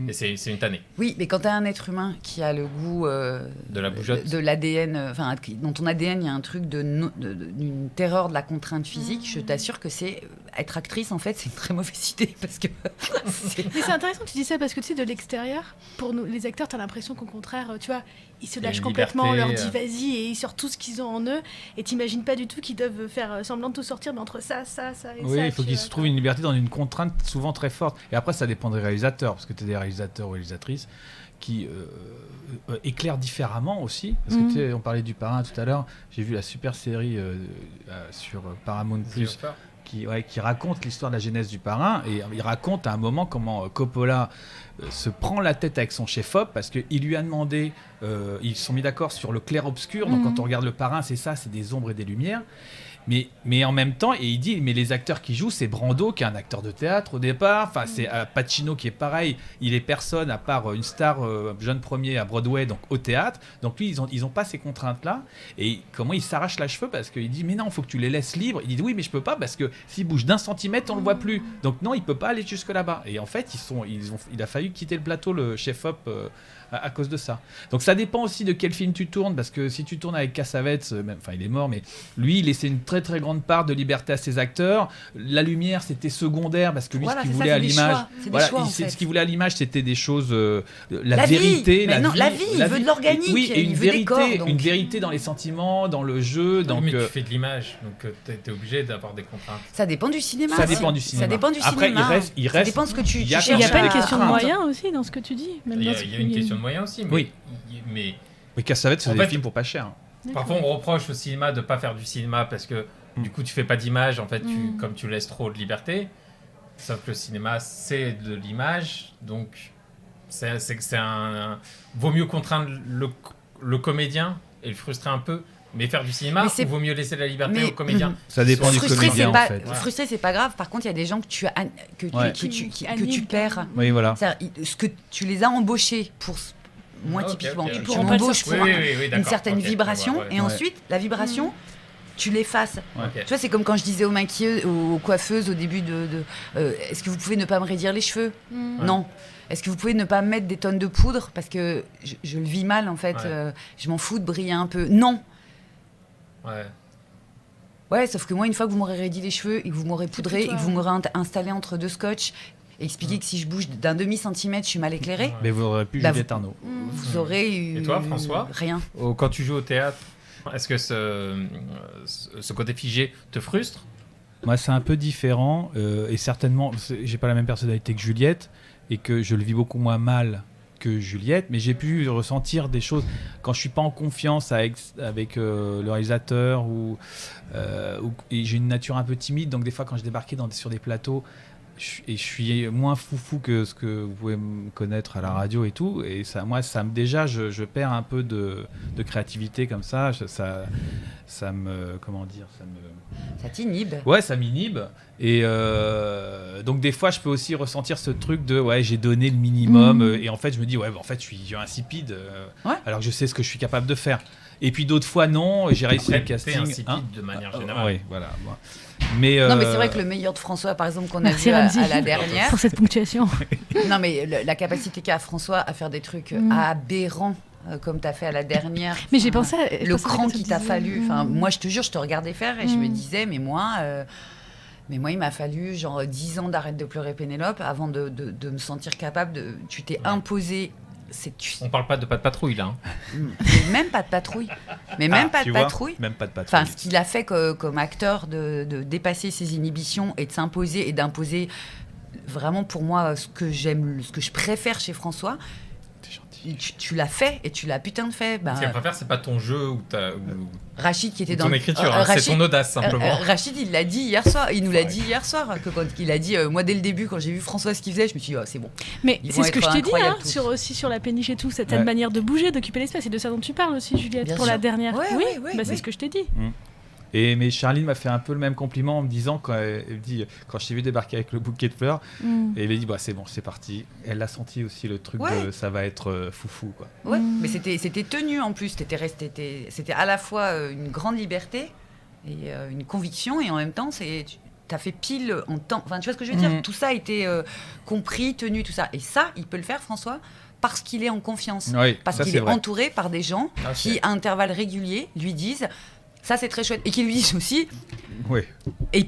Speaker 1: et c'est une tannée.
Speaker 3: Oui, mais quand tu as un être humain qui a le goût
Speaker 1: De la bougeotte.
Speaker 3: de l'ADN, dans ton ADN, il y a un truc d'une terreur de la contrainte physique, je t'assure que être actrice, en fait, c'est une très mauvaise idée parce que
Speaker 4: Mais c'est intéressant que tu dis ça parce que tu sais, de l'extérieur, pour nous, les acteurs, t'as l'impression qu'au contraire, tu vois, ils se
Speaker 1: Il y a
Speaker 4: lâchent
Speaker 1: une
Speaker 4: complètement, on leur
Speaker 1: liberté,
Speaker 4: dit vas-y et ils sortent tout ce qu'ils ont en eux et t'imagines pas du tout qu'ils doivent faire semblant de tout sortir, mais entre ça et
Speaker 2: Oui,
Speaker 4: ça.
Speaker 2: il faut qu'ils se trouvent une liberté dans une contrainte souvent très forte. Et après, ça dépend des réalisateurs, parce que tu as des réalisateurs ou réalisatrices qui éclairent différemment aussi. Parce que tu sais, on parlait du Parrain tout à l'heure, j'ai vu la super série sur Paramount+, qui raconte l'histoire de la genèse du Parrain, et il raconte à un moment comment Coppola se prend la tête avec son chef-op parce qu'il lui a demandé, ils se sont mis d'accord sur le clair-obscur, donc quand on regarde le Parrain, c'est ça, c'est des ombres et des lumières. Mais en même temps, et il dit, mais les acteurs qui jouent, c'est Brando qui est un acteur de théâtre au départ, enfin c'est Pacino qui est pareil, il est personne à part une star jeune premier à Broadway, donc au théâtre, donc lui ils ont pas ces contraintes là, et comment il s'arrache la cheveux parce qu'il dit mais non, faut que tu les laisses libres, il dit oui mais je peux pas parce que s'il bouge d'un centimètre on le voit plus, donc non il peut pas aller jusque là-bas, et en fait il a fallu quitter le plateau, le chef-op à cause de ça. Donc ça dépend aussi de quel film tu tournes, parce que si tu tournes avec Cassavetes, il est mort, mais lui il laissait une très très grande part de liberté à ses acteurs. La lumière c'était secondaire parce que lui ce qu'il voulait à l'image, ce qu'il voulait à l'image c'était des choses, la vérité,
Speaker 3: la vie, il veut de l'organique,
Speaker 2: oui, et
Speaker 3: il veut des corps, donc.
Speaker 2: une vérité dans les sentiments, dans le jeu. Donc,
Speaker 1: mais tu fais de l'image, donc t'es obligé d'avoir des contraintes.
Speaker 3: Ça dépend du cinéma.
Speaker 2: Ça dépend du cinéma.
Speaker 3: Ça dépend du
Speaker 2: Après,
Speaker 3: cinéma.
Speaker 2: il reste.
Speaker 3: Ça dépend ce que tu
Speaker 2: il y a
Speaker 3: cherches.
Speaker 4: Il n'y a pas une
Speaker 3: à-
Speaker 4: question de
Speaker 2: crainte.
Speaker 4: moyens aussi dans ce que tu dis. Même
Speaker 1: Il y
Speaker 4: dans
Speaker 1: a,
Speaker 4: ce-
Speaker 1: il y a une question de moyens aussi,
Speaker 2: Oui.
Speaker 1: mais
Speaker 2: Mais Cassavetes c'est
Speaker 1: En
Speaker 2: des
Speaker 1: fait,
Speaker 2: films pour pas cher.
Speaker 1: parfois on reproche au cinéma de pas faire du cinéma parce que du coup tu fais pas d'image, en fait, comme tu laisses trop de liberté. Sauf que le cinéma c'est de l'image, donc vaut mieux contraindre le comédien et le frustrer un peu, mais faire du cinéma, ou vaut mieux laisser la liberté au comédien.
Speaker 2: Ça dépend du
Speaker 3: Frustré,
Speaker 2: comédien
Speaker 3: c'est
Speaker 2: en
Speaker 3: pas,
Speaker 2: fait.
Speaker 3: frustré, c'est pas grave. Par contre, il y a des gens que tu perds.
Speaker 2: Oui, voilà.
Speaker 3: Ce que tu les as embauchés pour. Moi,
Speaker 1: Ok,
Speaker 3: typiquement,
Speaker 1: ok,
Speaker 3: tu
Speaker 1: ok.
Speaker 4: Pourront pas le
Speaker 3: m'embauches pour
Speaker 1: Oui,
Speaker 3: une
Speaker 1: d'accord,
Speaker 3: certaine
Speaker 1: ok,
Speaker 3: vibration,
Speaker 1: ouais.
Speaker 3: et ensuite, la vibration, tu l'effaces.
Speaker 1: Ok.
Speaker 3: Tu vois, c'est comme quand je disais aux maquilleuses, aux coiffeuses au début est-ce que vous pouvez ne pas me raidir les cheveux ? Non. Est-ce que vous pouvez ne pas me mettre des tonnes de poudre ? Parce que je le vis mal, en fait.
Speaker 1: Ouais.
Speaker 3: Je m'en fous de briller un peu. Non.
Speaker 1: Ouais.
Speaker 3: Ouais, sauf que moi, une fois que vous m'aurez raidi les cheveux et que vous m'aurez poudré et
Speaker 4: toi,
Speaker 3: que vous m'aurez installé entre deux scotch, et expliqué que si je bouge d'un demi-centimètre, je suis mal éclairée,
Speaker 2: Mais vous aurez pu
Speaker 3: Bah,
Speaker 2: Juliette Arnaud.
Speaker 3: vous aurez eu...
Speaker 1: Et toi, François ?
Speaker 3: Rien.
Speaker 1: Quand tu joues au théâtre, est-ce que ce côté figé te frustre ?
Speaker 2: Moi, c'est un peu différent, et certainement, j'ai pas la même personnalité que Juliette, et que je le vis beaucoup moins mal que Juliette, mais j'ai pu ressentir des choses quand je suis pas en confiance avec le réalisateur, et j'ai une nature un peu timide, donc des fois quand je débarquais sur des plateaux, je suis moins foufou que ce que vous pouvez me connaître à la radio et tout, et ça, moi, déjà, je perds un peu de créativité comme ça, ça me, comment dire,
Speaker 3: Ça t'inhibe.
Speaker 2: ouais, ça m'inhibe, et donc des fois je peux aussi ressentir ce truc de ouais, j'ai donné le minimum, et en fait je me dis ouais, en fait je suis insipide, alors que je sais ce que je suis capable de faire. Et puis d'autres fois non, j'ai réussi le
Speaker 1: Après, t'es
Speaker 2: casting.
Speaker 1: insipide de manière générale.
Speaker 2: Oui, voilà. Bon. Mais
Speaker 3: Non, mais c'est vrai que le meilleur de François, par exemple, qu'on a
Speaker 4: Merci
Speaker 3: vu à
Speaker 4: Ramzy
Speaker 3: la dernière...
Speaker 4: pour cette ponctuation.
Speaker 3: Non, mais la capacité qu'a François à faire des trucs aberrants, comme tu as fait à la dernière.
Speaker 4: Mais j'ai pensé à
Speaker 3: Le cran qu'il t'a fallu. Enfin, moi, je te jure, je te regardais faire et je me disais, mais moi, il m'a fallu genre 10 ans d'arrête de pleurer Pénélope avant de me sentir capable de... Tu t'es imposé
Speaker 1: On parle pas de Pas de Patrouille là.
Speaker 3: Mais même pas de patrouille. Mais même pas de patrouille.
Speaker 2: Même pas de patrouille.
Speaker 3: Enfin, ce qu'il a fait comme acteur de dépasser ses inhibitions et de s'imposer et d'imposer vraiment pour moi ce que j'aime, ce que je préfère chez François. Tu l'as fait et tu l'as putain de fait.
Speaker 1: Ce qu'il préfère, c'est pas ton jeu ou
Speaker 3: Rachid qui était
Speaker 1: ton
Speaker 3: dans
Speaker 1: écriture, c'est ton audace simplement.
Speaker 3: Rachid, il l'a dit hier soir. Il nous l'a dit hier soir que quand il a dit, moi dès le début, quand j'ai vu François ce qu'il faisait, je me suis dit, c'est bon.
Speaker 4: Mais c'est ce que je t'ai dit, aussi sur la péniche et tout, cette manière de bouger, d'occuper l'espace, c'est de ça dont tu parles aussi, Juliette,
Speaker 3: Bien
Speaker 4: pour
Speaker 3: sûr.
Speaker 4: la dernière.
Speaker 3: Oui,
Speaker 4: c'est ce que je t'ai dit.
Speaker 2: Mais Charline m'a fait un peu le même compliment en me disant, quand je t'ai vu débarquer avec le bouquet de fleurs, et elle m'a dit c'est bon, c'est parti. Elle a senti aussi le truc de ça va être foufou, quoi.
Speaker 3: Ouais, mais c'était tenu en plus. C'était à la fois une grande liberté et une conviction, et en même temps, t'as fait pile en temps. Enfin, tu vois ce que je veux dire ? Tout ça a été compris, tenu, tout ça. Et ça, il peut le faire, François, parce qu'il est en confiance.
Speaker 2: Oui,
Speaker 3: parce qu'il est entouré par des gens qui, à intervalles réguliers, lui disent... Ça, c'est très chouette. Et qu'ils lui disent aussi.
Speaker 2: Oui.
Speaker 3: Et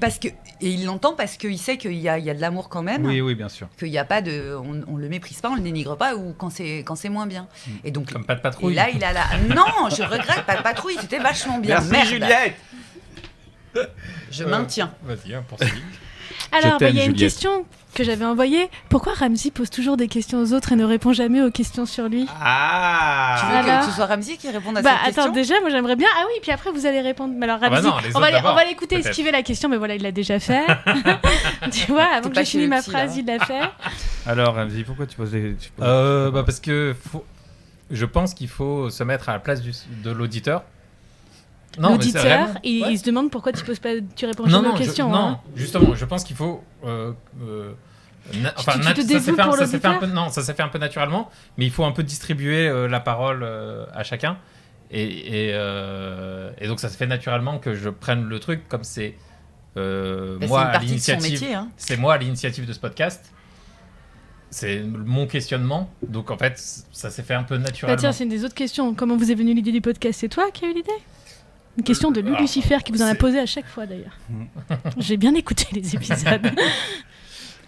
Speaker 3: il l'entend parce qu'il sait qu'il y a de l'amour quand même.
Speaker 2: Oui, bien sûr.
Speaker 3: Qu'il n'y a pas de. On le méprise pas, on le dénigre pas, ou quand c'est moins bien. Et donc,
Speaker 1: comme Pas de Patrouille.
Speaker 3: Et là, il a la. Non, je regrette Pas de Patrouille, c'était vachement bien.
Speaker 2: Merci, Juliette.
Speaker 3: Je maintiens.
Speaker 1: Vas-y, poursuis.
Speaker 4: Alors, il y a une question que j'avais envoyée. Pourquoi Ramzy pose toujours des questions aux autres et ne répond jamais aux questions sur lui ?
Speaker 3: Tu veux que ce soit Ramzy qui réponde à cette question ?
Speaker 4: Attends, déjà, moi j'aimerais bien. Ah oui, puis après vous allez répondre. Mais alors Ramzy, on va l'écouter esquiver la question, mais voilà, il l'a déjà fait. Tu vois, avant que j'ai fini ma phrase, il l'a fait.
Speaker 2: Alors Ramzy, pourquoi tu poses des...
Speaker 1: Parce que je pense qu'il faut se mettre à la place de l'auditeur.
Speaker 4: Non, l'auditeur, il se demande pourquoi tu réponds jamais aux questions.
Speaker 1: Non, justement, je pense qu'il faut. Ça s'est fait un peu naturellement, mais il faut un peu distribuer la parole à chacun. Et donc, ça se fait naturellement que je prenne le truc comme c'est moi à l'initiative. C'est moi à l'initiative de ce podcast. C'est mon questionnement. Donc, en fait, ça s'est fait un peu naturellement.
Speaker 4: Tiens, c'est une des autres questions. Comment vous est venue l'idée du podcast ? C'est toi qui as eu l'idée ? Une question de Lucifer qui vous en a posé à chaque fois d'ailleurs. J'ai bien écouté les épisodes.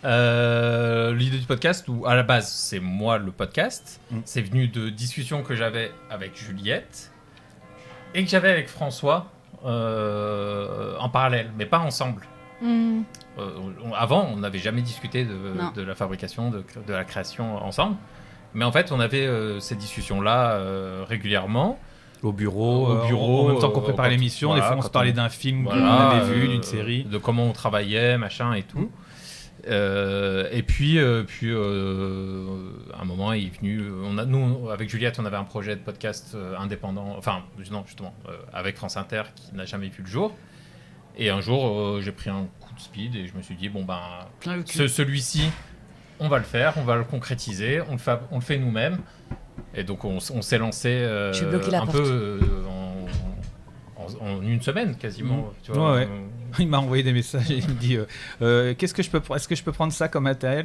Speaker 1: L'idée du podcast, où à la base c'est moi le podcast, c'est venu de discussions que j'avais avec Juliette et que j'avais avec François en parallèle, mais pas ensemble. Avant, on n'avait jamais discuté de la fabrication, de la création ensemble, mais en fait on avait ces discussions-là régulièrement.
Speaker 2: Au bureau, en même temps qu'on préparait l'émission, des fois on se parlait d'un film qu'on avait vu, d'une série.
Speaker 1: De comment on travaillait, machin et tout. Et puis, à un moment, il est venu... Nous, avec Juliette, on avait un projet de podcast indépendant, avec France Inter, qui n'a jamais vu le jour. Et un jour, j'ai pris un coup de speed et je me suis dit, celui-ci, on va le faire, on va le concrétiser, on le fait nous-mêmes. Et donc on s'est lancé un peu en une semaine quasiment. Tu vois,
Speaker 2: Il m'a envoyé des messages et il me dit est-ce que je peux prendre ça comme matériel,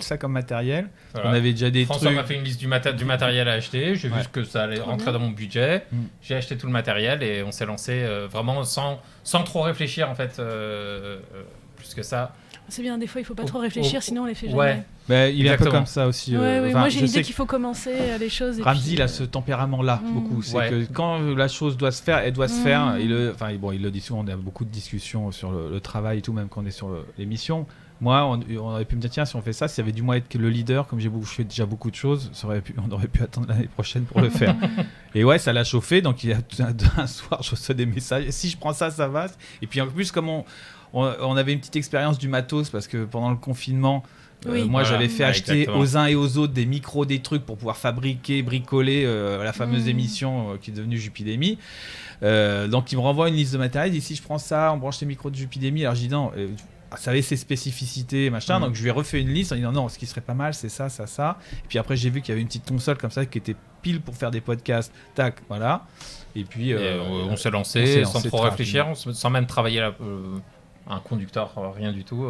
Speaker 2: voilà. On avait déjà des
Speaker 1: François
Speaker 2: trucs.
Speaker 1: m'a fait une liste du matériel à acheter. J'ai vu que ça allait rentrer dans mon budget. J'ai acheté tout le matériel et on s'est lancé vraiment sans trop réfléchir en fait, plus que ça.
Speaker 4: C'est bien, des fois il faut pas trop réfléchir, sinon on les fait jamais.
Speaker 2: Il est un peu comme ça aussi.
Speaker 4: Moi j'ai l'idée qu'il faut commencer les choses.
Speaker 2: Ramzy, il a ce tempérament-là, beaucoup. C'est que quand la chose doit se faire, elle doit se faire. Il le dit souvent, on a beaucoup de discussions sur le travail et tout, même quand on est sur l'émission. Moi, on aurait pu me dire, tiens, si on fait ça, s'il y avait du moins être le leader, comme je fais déjà beaucoup de choses, on aurait pu attendre l'année prochaine pour le faire. Et ça l'a chauffé, donc il y a un soir, je reçois des messages. Si je prends ça, ça va. Et puis en plus, comme on avait une petite expérience du matos, parce que pendant le confinement, j'avais fait acheter aux uns et aux autres des micros, des trucs pour pouvoir fabriquer, bricoler la fameuse émission qui est devenue Jupidémie. Donc il me renvoie une liste de matériel, il dit si je prends ça, on branche les micros de Jupidémie. Alors je dis non, ça avait ses spécificités, machin. Donc je lui ai refait une liste en disant non, ce qui serait pas mal, c'est ça, ça, ça. Et puis après j'ai vu qu'il y avait une petite console comme ça qui était pile pour faire des podcasts. Tac, voilà. Et puis
Speaker 1: on s'est lancé sans trop réfléchir, sans même travailler un conducteur, rien du tout.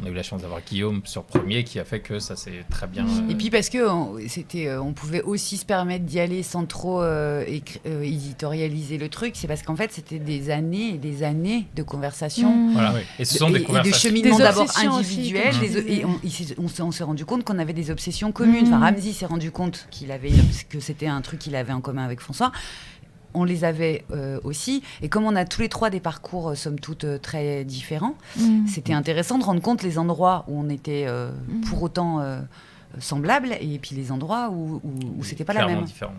Speaker 1: On a eu la chance d'avoir Guillaume sur premier qui a fait que ça s'est très bien.
Speaker 3: Et puis parce que on pouvait aussi se permettre d'y aller sans trop éditorialiser le truc, c'est parce qu'en fait c'était des années et des années de conversations.
Speaker 1: Voilà, oui. Et ce sont des
Speaker 3: Et de
Speaker 1: conversations.
Speaker 3: cheminement
Speaker 4: Des
Speaker 3: d'abord
Speaker 4: obsessions
Speaker 3: individuel,
Speaker 4: aussi,
Speaker 3: et on s'est rendu compte qu'on avait des obsessions communes. Enfin, Ramzy s'est rendu compte que c'était un truc qu'il avait en commun avec François. On les avait aussi. Et comme on a tous les trois des parcours, somme toute, très différents, c'était intéressant de rendre compte les endroits où on était pour autant semblables et puis les endroits où c'était pas la
Speaker 1: Clairement
Speaker 3: même.
Speaker 1: différent.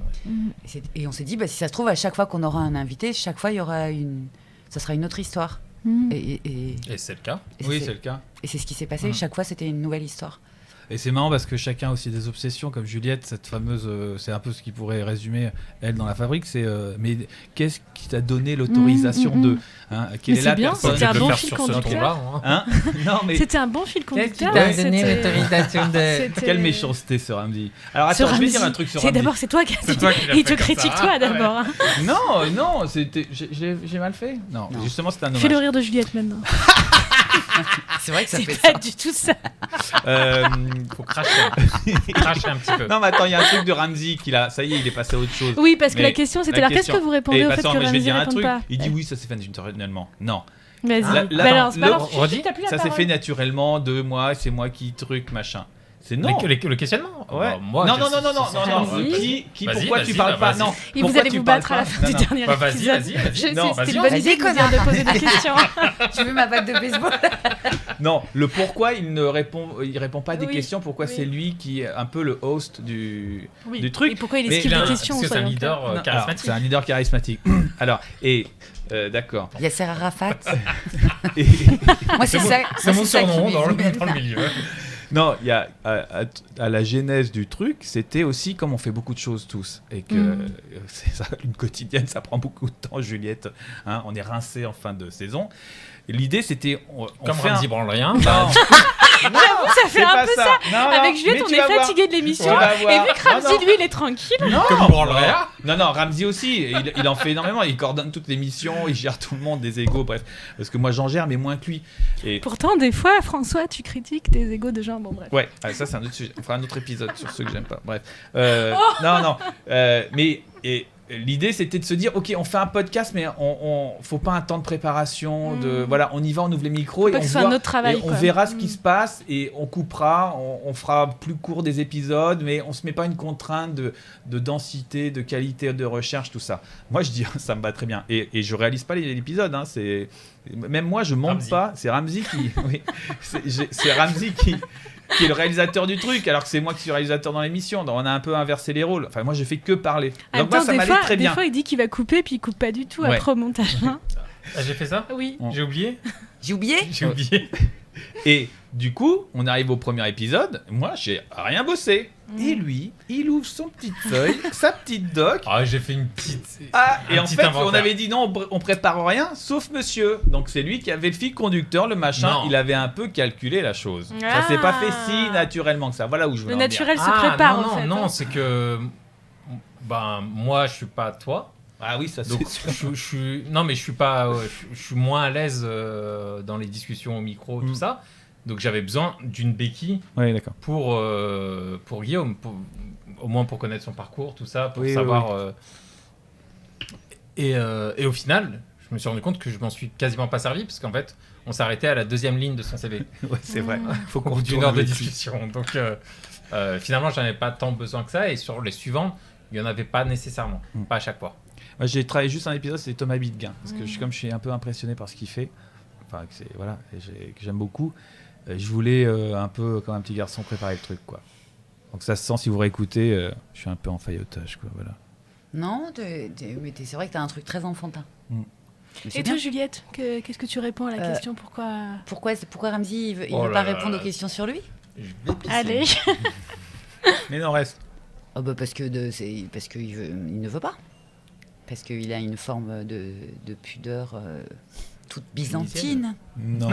Speaker 3: Et on s'est dit, si ça se trouve, à chaque fois qu'on aura un invité, chaque fois, ça sera une autre histoire. Et
Speaker 1: c'est le cas.
Speaker 2: Oui, c'est le cas.
Speaker 3: Et c'est ce qui s'est passé. Chaque fois, c'était une nouvelle histoire.
Speaker 2: Et c'est marrant parce que chacun a aussi des obsessions, comme Juliette, cette fameuse, c'est un peu ce qui pourrait résumer elle dans la fabrique, c'est mais qu'est-ce qui t'a donné l'autorisation de quelle
Speaker 4: Mais
Speaker 2: est la
Speaker 4: c'est bien,
Speaker 2: personne
Speaker 4: c'était un
Speaker 1: de
Speaker 4: bon
Speaker 1: faire
Speaker 4: fil
Speaker 1: sur ce
Speaker 4: conducteur.
Speaker 1: ton-là,
Speaker 2: hein Non mais
Speaker 4: C'était un bon fil conducteur.
Speaker 1: Qu'est-ce qui t'a
Speaker 4: c'était-
Speaker 1: l'autorisation
Speaker 4: c'était-
Speaker 2: quelle méchanceté ce Ramzy. Alors
Speaker 4: Sur
Speaker 2: attends, je vais
Speaker 4: Ramzy.
Speaker 2: dire un truc sur
Speaker 4: C'est
Speaker 2: Ramzy.
Speaker 4: d'abord, c'est toi qui as
Speaker 1: C'est
Speaker 4: dit.
Speaker 1: toi qui l'as
Speaker 4: Il
Speaker 1: fait
Speaker 4: te
Speaker 1: comme
Speaker 4: critique
Speaker 1: ça.
Speaker 4: toi
Speaker 1: Ouais.
Speaker 4: d'abord. hein.
Speaker 2: Non, c'était j'ai mal fait. Non,
Speaker 3: Non.
Speaker 2: justement c'était un
Speaker 4: Fais le
Speaker 2: hommage.
Speaker 4: rire de Juliette maintenant.
Speaker 3: C'est vrai que ça
Speaker 4: C'est
Speaker 3: fait
Speaker 4: pas
Speaker 3: ça.
Speaker 4: du tout ça.
Speaker 1: Faut cracher un petit peu.
Speaker 2: Non mais attends, il y a un truc de Ramzy ça y est, il est passé à autre chose.
Speaker 4: Oui, parce que
Speaker 2: Mais
Speaker 4: la question c'était
Speaker 2: la
Speaker 4: alors qu'est-ce
Speaker 2: question-
Speaker 4: que vous répondez au fait que
Speaker 2: mais je vais
Speaker 4: Ramzy
Speaker 2: dire un
Speaker 4: répond
Speaker 2: truc.
Speaker 4: pas.
Speaker 2: Il dit oui, ça s'est fait naturellement. Non.
Speaker 4: Vas-y.
Speaker 2: Là,
Speaker 4: Bah alors, c'est
Speaker 2: le-
Speaker 4: pas grave,
Speaker 1: redis.
Speaker 4: t'as plus la
Speaker 2: Ça s'est
Speaker 4: parole.
Speaker 2: fait naturellement de moi, c'est moi qui truc machin. C'est non.
Speaker 1: Le questionnement.
Speaker 2: Ouais.
Speaker 1: Bah, moi,
Speaker 2: non,
Speaker 1: je-
Speaker 2: non, non, non, non,
Speaker 1: c'est-
Speaker 2: non, non.
Speaker 4: Vas-y.
Speaker 2: Pourquoi tu parles pas? Non.
Speaker 4: Et vous
Speaker 2: Pourquoi
Speaker 4: allez
Speaker 2: tu
Speaker 4: vous
Speaker 2: parles
Speaker 4: battre à
Speaker 2: pas
Speaker 4: la fin du
Speaker 2: Non, non.
Speaker 4: dernier
Speaker 1: Bah, vas-y,
Speaker 4: épisode.
Speaker 1: vas-y.
Speaker 4: Je
Speaker 2: Non,
Speaker 4: sais, c'était
Speaker 2: vas-y.
Speaker 4: une bonne
Speaker 3: Vas-y,
Speaker 4: idée de me dire
Speaker 3: connard.
Speaker 4: de poser des questions.
Speaker 3: Tu veux ma batte de baseball?
Speaker 2: Non, le pourquoi il répond pas à des
Speaker 4: Oui,
Speaker 2: questions. Pourquoi
Speaker 4: oui.
Speaker 2: c'est lui qui est un peu le host du
Speaker 4: Oui.
Speaker 2: truc.
Speaker 4: Et pourquoi il
Speaker 2: Mais
Speaker 4: esquive
Speaker 1: Il a
Speaker 4: les
Speaker 1: un-
Speaker 4: questions
Speaker 1: Parce que c'est un
Speaker 4: soyons
Speaker 1: leader
Speaker 4: clairs.
Speaker 2: Non, alors,
Speaker 1: charismatique.
Speaker 2: c'est un leader charismatique. Alors, d'accord.
Speaker 3: Yasser Arafat.
Speaker 2: Et-
Speaker 3: Moi, c'est ça.
Speaker 1: C'est
Speaker 3: moi,
Speaker 1: mon
Speaker 3: ça qui
Speaker 1: surnom dans le
Speaker 3: m'énerve.
Speaker 1: milieu.
Speaker 2: Non, il y a à la genèse du truc, c'était aussi comme on fait beaucoup de choses tous et que c'est ça, une quotidienne, ça prend beaucoup de temps. Juliette, on est rincé en fin de saison. Et l'idée, c'était on
Speaker 1: Comme
Speaker 2: fait
Speaker 1: Ramzy branle rien.
Speaker 2: Non.
Speaker 4: J'avoue, ça fait
Speaker 2: C'est
Speaker 4: un
Speaker 2: pas
Speaker 4: peu
Speaker 2: ça.
Speaker 4: ça.
Speaker 2: Non, non,
Speaker 4: Avec Juliette,
Speaker 2: mais
Speaker 4: on
Speaker 2: tu
Speaker 4: est
Speaker 2: vas voir.
Speaker 4: fatigué de l'émission.
Speaker 2: Tu vas
Speaker 4: Et
Speaker 2: voir.
Speaker 4: vu que Ramzy,
Speaker 2: Non, non.
Speaker 4: lui, il est tranquille.
Speaker 2: Non,
Speaker 1: Comme il branle rien.
Speaker 2: non, Ramzy aussi, il en fait énormément. Il coordonne toute l'émission, il gère tout le monde, des égos, bref. Parce que moi, j'en gère, mais moins que lui. Et
Speaker 4: Pourtant, des fois, François, tu critiques des égos de gens. Bon, bref.
Speaker 2: ouais, ça c'est un autre sujet. On fera un autre épisode sur ceux que j'aime pas. Bref. Non. Mais l'idée c'était de se dire, ok, on fait un podcast, mais on faut pas un temps de préparation. Voilà, on y va, on ouvre les micros et
Speaker 4: Pas
Speaker 2: on
Speaker 4: que ce soit
Speaker 2: voit,
Speaker 4: notre travail,
Speaker 2: et on
Speaker 4: quoi.
Speaker 2: verra ce qui se passe et on coupera. On fera plus court des épisodes, mais on se met pas une contrainte de densité, de qualité de recherche, tout ça. Moi je dis, ça me va très bien. Et je réalise pas l'épisode. C'est même moi je monte
Speaker 1: Ramzy.
Speaker 2: pas. C'est Ramzy qui, oui, c'est Ramzy qui est le réalisateur du truc, alors que c'est moi qui suis réalisateur dans l'émission. Donc on a un peu inversé les rôles. Enfin, moi, j'ai fait que parler.
Speaker 4: En même
Speaker 2: Donc moi,
Speaker 4: temps,
Speaker 2: ça
Speaker 4: des
Speaker 2: m'allait très
Speaker 4: des
Speaker 2: bien.
Speaker 4: fois, il dit qu'il va couper, puis il coupe pas du tout
Speaker 2: Ouais.
Speaker 4: après au montage. hein.
Speaker 1: Ah, j'ai fait ça.
Speaker 4: Oui.
Speaker 1: J'ai oublié.
Speaker 3: J'ai oublié.
Speaker 1: J'ai oublié.
Speaker 2: Et du coup, on arrive au premier épisode. Moi, j'ai rien bossé. Et lui, il ouvre son petite feuille, sa petite doc.
Speaker 1: Ah, j'ai fait une petite.
Speaker 2: Et
Speaker 1: un
Speaker 2: en
Speaker 1: petit
Speaker 2: fait,
Speaker 1: inventaire.
Speaker 2: on avait dit non, on prépare rien, sauf monsieur. Donc c'est lui qui avait le fil conducteur, le machin.
Speaker 1: Non.
Speaker 2: Il avait un peu calculé la chose.
Speaker 4: Ah.
Speaker 2: Ça s'est pas fait si naturellement que ça. Voilà où je veux
Speaker 4: Le
Speaker 2: en venir.
Speaker 4: naturel se prépare,
Speaker 1: non,
Speaker 4: en fait.
Speaker 1: non,
Speaker 4: hein.
Speaker 1: c'est que. Ben, moi, je suis pas toi.
Speaker 2: Ah oui, ça c'est
Speaker 1: Donc,
Speaker 2: sûr.
Speaker 1: je suis. Non, mais je suis pas. Je suis moins à l'aise dans les discussions au micro, tout ça. Donc, j'avais besoin d'une béquille
Speaker 2: Oui, d'accord.
Speaker 1: pour Guillaume, au moins pour connaître son parcours, tout ça, pour
Speaker 2: Oui,
Speaker 1: savoir. Et au final, je me suis rendu compte que je m'en suis quasiment pas servi, parce qu'en fait, on s'arrêtait à la deuxième ligne de son CV.
Speaker 2: Ouais, c'est vrai. Faut
Speaker 1: Au
Speaker 2: qu'on
Speaker 1: bout d'une
Speaker 2: retourne
Speaker 1: heure de
Speaker 2: avec lui.
Speaker 1: discussion. Donc, finalement, j'en avais pas tant besoin que ça, et sur les suivants, il y en avait pas nécessairement, pas à chaque fois.
Speaker 2: Moi, j'ai travaillé juste un épisode, c'était Thomas Bidguin. Parce que comme je suis un peu impressionné par ce qu'il fait, enfin, voilà, que j'aime beaucoup, je voulais un peu, comme un petit garçon, préparer le truc, quoi. Donc ça se sent, si vous réécoutez, je suis un peu en faillotage, quoi, voilà.
Speaker 3: Non, mais c'est vrai que t'as un truc très enfantin. Mais c'est
Speaker 4: Et
Speaker 3: bien.
Speaker 4: toi, Juliette, qu'est-ce que tu réponds à la question? Pourquoi
Speaker 3: Pourquoi Ramzy, il veut
Speaker 1: Oh
Speaker 3: pas
Speaker 1: là là
Speaker 3: répondre
Speaker 1: là.
Speaker 3: aux questions sur lui?
Speaker 1: Je vais pisser.
Speaker 4: Allez.
Speaker 2: Mais non, reste.
Speaker 3: Ah bah parce qu'il ne veut pas. Parce qu'il a une forme de pudeur toute byzantine.
Speaker 2: Non.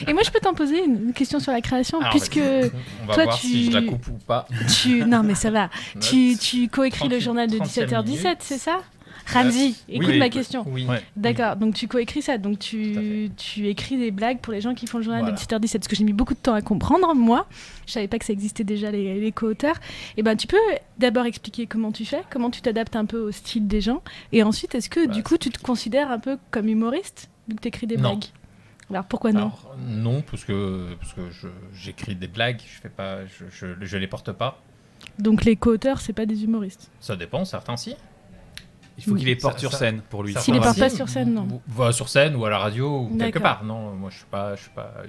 Speaker 4: Et moi, je peux t'en poser une question sur la création,
Speaker 1: Alors,
Speaker 4: puisque
Speaker 1: vas-y. On va
Speaker 4: toi,
Speaker 1: voir si je la coupe ou pas.
Speaker 4: Non, mais ça va.
Speaker 1: Note.
Speaker 4: Tu coécris le
Speaker 1: 38,
Speaker 4: journal de
Speaker 1: 37
Speaker 4: 17h17,
Speaker 1: minutes.
Speaker 4: c'est ça? Ramzi, écoute
Speaker 1: oui,
Speaker 4: ma question.
Speaker 1: Oui.
Speaker 2: Ouais.
Speaker 4: D'accord, donc tu coécris ça, donc
Speaker 1: Tout à fait.
Speaker 4: tu écris des blagues pour les gens qui font le journal
Speaker 1: Voilà.
Speaker 4: de 17h17, ce que j'ai mis beaucoup de temps à comprendre, moi. Je savais pas que ça existait déjà, les co-auteurs. Et ben, tu peux d'abord expliquer comment tu fais, comment tu t'adaptes un peu au style des gens, et ensuite, est-ce que du coup, tu te considères un peu comme humoriste, vu que tu écris des
Speaker 1: Non.
Speaker 4: blagues? Alors pourquoi non?
Speaker 1: Alors, non, parce que j'écris des blagues, je fais pas, je les porte pas.
Speaker 4: Donc les co-auteurs, c'est pas des humoristes.
Speaker 1: Ça dépend, certains si.
Speaker 2: Il faut qu'il les porte
Speaker 1: Ça-
Speaker 2: sur
Speaker 1: ça-
Speaker 2: scène pour lui.
Speaker 1: Ça
Speaker 4: S'il les
Speaker 1: va
Speaker 4: porte pas
Speaker 1: si.
Speaker 4: sur scène, non.
Speaker 1: Va sur scène ou à la radio ou quelque
Speaker 4: D'accord.
Speaker 1: part. Non, moi je suis pas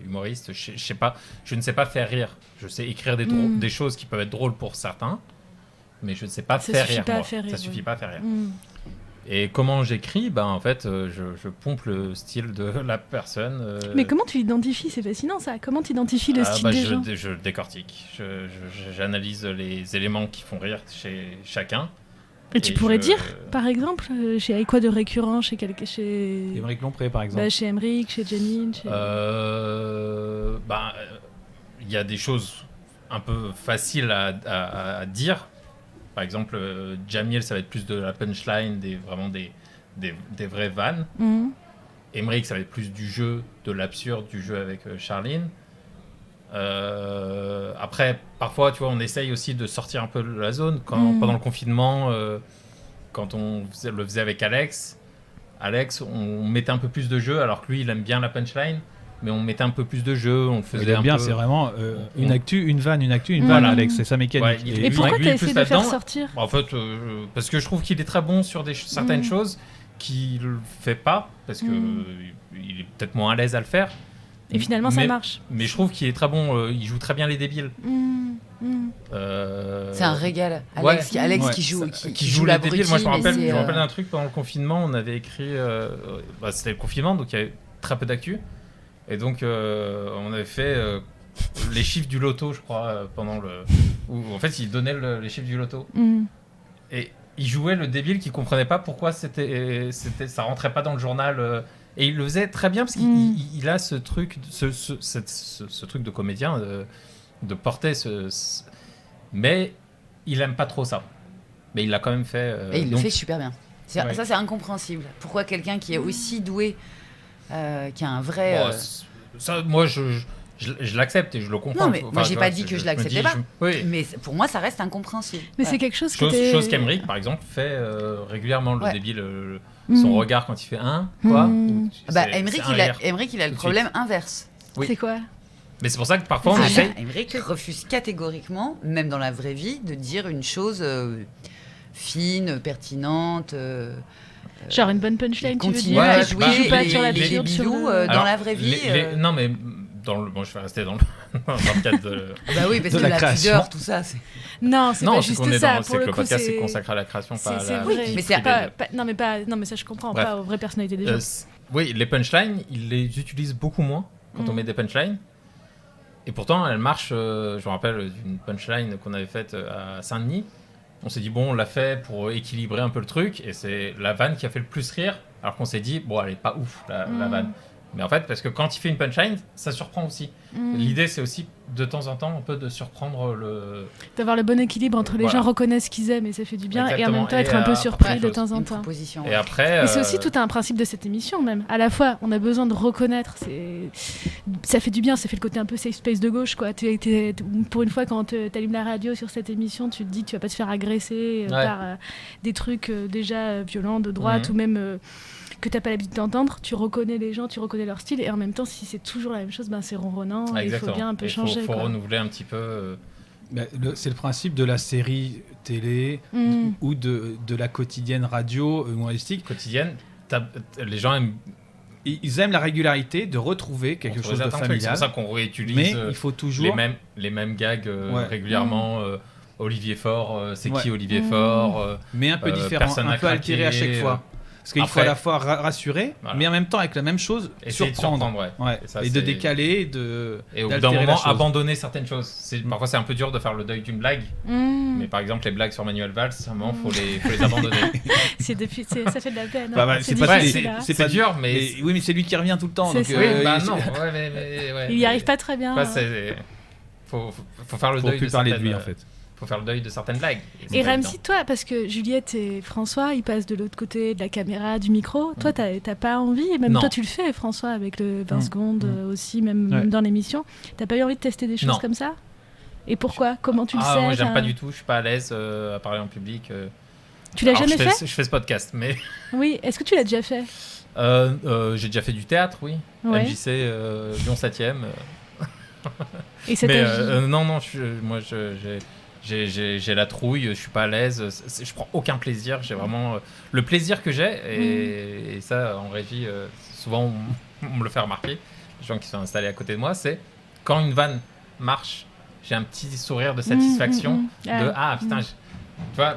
Speaker 1: humoriste. Je sais pas, je ne sais pas faire rire. Je sais écrire des choses qui peuvent être drôles pour certains, mais je ne sais pas
Speaker 4: Ça
Speaker 1: faire
Speaker 4: suffit
Speaker 1: rire.
Speaker 4: pas à
Speaker 1: moi.
Speaker 4: faire rire,
Speaker 1: Ça suffit
Speaker 4: ouais.
Speaker 1: pas à faire rire.
Speaker 4: Mm.
Speaker 1: Et comment j'écris, en fait, je pompe le style de la personne.
Speaker 4: Mais comment tu identifies? C'est fascinant ça. Comment tu identifies le style des gens?
Speaker 1: je décortique. J'analyse les éléments qui font rire chez chacun.
Speaker 4: Et tu pourrais dire, par exemple, chez quoi de récurrent, chez
Speaker 2: Émeric Lompré, par exemple.
Speaker 4: chez Emmerich, chez Janine, chez...
Speaker 1: il y a des choses un peu faciles à dire. Par exemple, Jamil, ça va être plus de la punchline, vraiment des vraies vannes.
Speaker 4: Mhm.
Speaker 1: Emmerich, ça va être plus du jeu, de l'absurde, du jeu avec Charline. Après, parfois, tu vois, on essaye aussi de sortir un peu de la zone. Pendant le confinement, quand on le faisait avec Alex, on mettait un peu plus de jeu, alors que lui, il aime bien la punchline, mais on mettait un peu plus de jeu, on le faisait
Speaker 2: Il aime
Speaker 1: un
Speaker 2: bien,
Speaker 1: peu...
Speaker 2: c'est vraiment une actu, une vanne, une actu, une
Speaker 4: Voilà.
Speaker 2: vanne, Alex. C'est sa mécanique.
Speaker 1: Ouais, il-
Speaker 4: Et
Speaker 1: lui,
Speaker 4: pourquoi
Speaker 1: lui,
Speaker 4: t'as
Speaker 1: plus
Speaker 4: essayé de le faire
Speaker 1: là-dedans.
Speaker 4: sortir?
Speaker 1: En fait, parce que je trouve qu'il est très bon sur certaines choses qu'il ne fait pas, parce que il est peut-être moins à l'aise à le faire.
Speaker 4: Et finalement, ça
Speaker 1: Mais-
Speaker 4: marche.
Speaker 1: Mais je trouve qu'il est très bon, il joue très bien les débiles.
Speaker 3: C'est un régal.
Speaker 1: Ouais.
Speaker 3: Alex
Speaker 2: Ouais.
Speaker 3: qui joue,
Speaker 1: Qui joue les débiles. Moi, je me rappelle,
Speaker 3: mais
Speaker 1: je me rappelle d'un truc pendant le confinement, on avait écrit. C'était le confinement, donc il y avait très peu d'actu. Et donc, on avait fait les chiffres du loto, je crois, où en fait, il donnait les chiffres du loto. Et il jouait le débile qui comprenait pas pourquoi ça rentrait pas dans le journal. Et il le faisait très bien parce qu'il a ce truc, ce truc de comédien, de porter mais il aime pas trop ça. Mais il l'a quand même fait.
Speaker 3: Et il
Speaker 1: donc-
Speaker 3: le fait super bien.
Speaker 1: Ouais.
Speaker 3: Ça, c'est incompréhensible. Pourquoi quelqu'un qui est aussi doué, qui a un vrai...
Speaker 1: Bon, ça, moi, je l'accepte et je le comprends.
Speaker 3: Non, mais moi, j'ai
Speaker 1: tu
Speaker 3: pas
Speaker 1: vois,
Speaker 3: dit que je
Speaker 1: me
Speaker 3: l'acceptais
Speaker 1: dis,
Speaker 3: pas.
Speaker 1: Oui.
Speaker 3: Mais pour moi, ça reste incompréhensible.
Speaker 4: Mais
Speaker 3: Voilà.
Speaker 4: c'est quelque chose que
Speaker 1: Chose qu'Emeric, par exemple, fait régulièrement, le
Speaker 3: Ouais.
Speaker 1: débile, son regard quand il fait un, quoi.
Speaker 3: Emmerich, il a le
Speaker 1: Tout de
Speaker 3: problème inverse.
Speaker 1: Oui.
Speaker 4: C'est quoi?
Speaker 1: Mais c'est pour ça que parfois on
Speaker 3: Ah,
Speaker 1: essaye.
Speaker 3: Emmerich refuse catégoriquement, même dans la vraie vie, de dire une chose fine, pertinente.
Speaker 4: Genre une bonne punchline, tu veux
Speaker 3: Continue
Speaker 4: dire?
Speaker 3: à
Speaker 1: Ouais,
Speaker 3: jouer
Speaker 1: bah,
Speaker 4: Tu joues pas sur
Speaker 3: les
Speaker 4: l'absurde, sur
Speaker 3: bidous
Speaker 4: le...
Speaker 3: dans
Speaker 1: Alors,
Speaker 3: la vraie vie.
Speaker 1: Non, mais bon, je vais rester dans le cadre de.
Speaker 3: Bah oui, parce
Speaker 2: de
Speaker 3: que
Speaker 2: la
Speaker 3: la
Speaker 2: création.
Speaker 3: pudeur, tout ça, c'est...
Speaker 4: Non, c'est
Speaker 1: Non,
Speaker 4: pas
Speaker 1: c'est
Speaker 4: juste
Speaker 1: qu'on est
Speaker 4: ça.
Speaker 1: dans.
Speaker 4: Pour
Speaker 1: C'est que
Speaker 4: le
Speaker 1: le
Speaker 4: coup,
Speaker 1: podcast c'est
Speaker 4: c'est
Speaker 1: consacré à la création, pas à
Speaker 4: c'est
Speaker 1: la.
Speaker 4: vrai.
Speaker 3: mais c'est
Speaker 4: Non, mais ça je comprends,
Speaker 1: Bref.
Speaker 4: pas aux vraies personnalités des gens.
Speaker 1: Oui, les punchlines, ils les utilisent beaucoup moins quand on met des punchlines. Et pourtant, elles marchent. Je me rappelle d'une punchline qu'on avait faite à Saint-Denis. On s'est dit, bon, on l'a fait pour équilibrer un peu le truc. Et c'est la vanne qui a fait le plus rire. Alors qu'on s'est dit, bon, elle est pas ouf, la vanne. Mais en fait, parce que quand il fait une punchline, ça surprend aussi. L'idée, c'est aussi, de temps en temps, un peu de surprendre
Speaker 4: D'avoir le bon équilibre entre les
Speaker 1: Voilà.
Speaker 4: gens reconnaissent ce qu'ils aiment et ça fait du bien, et en
Speaker 1: Exactement.
Speaker 4: même temps
Speaker 1: Et
Speaker 4: être un peu
Speaker 1: après,
Speaker 4: surpris de
Speaker 1: chose.
Speaker 4: temps en
Speaker 3: une
Speaker 4: temps.
Speaker 3: proposition.
Speaker 1: Et après.
Speaker 4: Mais c'est aussi tout un principe de cette émission même. À la fois, on a besoin de reconnaître. Ça fait du bien, ça fait le côté un peu safe space de gauche, quoi. Pour une fois, quand t'allumes la radio sur cette émission, tu te dis que tu vas pas te faire agresser par des trucs déjà violents de droite ou même que t'as pas l'habitude d'entendre. Tu reconnais les gens, tu reconnais leur style, et en même temps, si c'est toujours la même chose, c'est ronronnant. Et il faut bien un peu changer.
Speaker 1: Il faut
Speaker 4: quoi.
Speaker 1: renouveler un petit peu.
Speaker 2: C'est le principe de la série télé ou de la quotidienne radio humoristique.
Speaker 1: Quotidienne, les gens aiment.
Speaker 2: Ils aiment la régularité de retrouver quelque chose de
Speaker 1: C'est
Speaker 2: familial.
Speaker 1: pour ça qu'on réutilise
Speaker 2: Mais il faut toujours
Speaker 1: les mêmes gags
Speaker 2: Ouais.
Speaker 1: régulièrement. Olivier Faure, c'est qui
Speaker 2: Ouais.
Speaker 1: Olivier Faure
Speaker 2: mais un peu différent,
Speaker 1: personne
Speaker 2: un
Speaker 1: n'a
Speaker 2: peu altéré à chaque
Speaker 1: craqué,
Speaker 2: fois. Parce qu'il faut
Speaker 1: après-
Speaker 2: à la fois rassurer,
Speaker 1: Voilà.
Speaker 2: mais en même temps avec la même chose,
Speaker 1: Essayer de
Speaker 2: surprendre.
Speaker 1: ouais.
Speaker 2: Ouais.
Speaker 1: Et ça,
Speaker 2: Et de
Speaker 1: c'est-
Speaker 2: décaler,
Speaker 1: Et au bout
Speaker 2: d'altérer
Speaker 1: d'un
Speaker 2: la
Speaker 1: moment,
Speaker 2: chose.
Speaker 1: abandonner certaines choses. Parfois, c'est un peu dur de faire le deuil d'une blague. Mais par exemple, les blagues sur Manuel Valls, à un moment, faut les abandonner.
Speaker 4: Ça fait de la peine.
Speaker 2: Bah,
Speaker 4: hein.
Speaker 2: c'est
Speaker 4: C'est
Speaker 2: pas-
Speaker 4: difficile,
Speaker 2: c'est
Speaker 4: hein.
Speaker 1: C'est dur, mais.
Speaker 2: oui, mais c'est lui qui revient tout le temps.
Speaker 4: C'est
Speaker 2: Donc,
Speaker 4: ça.
Speaker 1: Oui,
Speaker 2: il-
Speaker 1: non. Ouais,
Speaker 4: Il y arrive pas très bien.
Speaker 1: Faut
Speaker 4: hein.
Speaker 1: faire le
Speaker 2: Faut
Speaker 1: deuil
Speaker 2: plus
Speaker 1: de
Speaker 2: parler de
Speaker 1: certaines,
Speaker 2: lui en fait.
Speaker 1: faut faire le deuil de certaines blagues. c'est
Speaker 4: Et
Speaker 1: pas
Speaker 4: Ramzy,
Speaker 1: évident.
Speaker 4: toi, parce que Juliette et François, ils passent de l'autre côté de la caméra, du micro. Toi, t'as pas envie, et même
Speaker 1: Non.
Speaker 4: toi, tu le fais, François, avec le 20 secondes aussi, même
Speaker 2: Ouais.
Speaker 4: dans l'émission. T'as pas eu envie de tester des choses
Speaker 1: Non.
Speaker 4: comme ça? Et pourquoi? Comment tu le sais?
Speaker 1: Moi, j'aime pas du tout. Je suis pas à l'aise à parler en public.
Speaker 4: Tu l'as
Speaker 1: Alors,
Speaker 4: jamais fait?
Speaker 1: Je fais ce podcast, mais
Speaker 4: Oui. Est-ce que tu l'as déjà fait?
Speaker 1: j'ai déjà fait du théâtre, oui.
Speaker 4: Ouais.
Speaker 1: MJC Lyon 7e.
Speaker 4: Et ça
Speaker 1: Mais
Speaker 4: t'a-
Speaker 1: non, moi, j'ai la trouille, je suis pas à l'aise, je prends aucun plaisir. J'ai vraiment le plaisir que j'ai, et ça, en régie, souvent, on me le fait remarquer, les gens qui sont installés à côté de moi, c'est quand une vanne marche, j'ai un petit sourire de satisfaction, de putain, tu vois,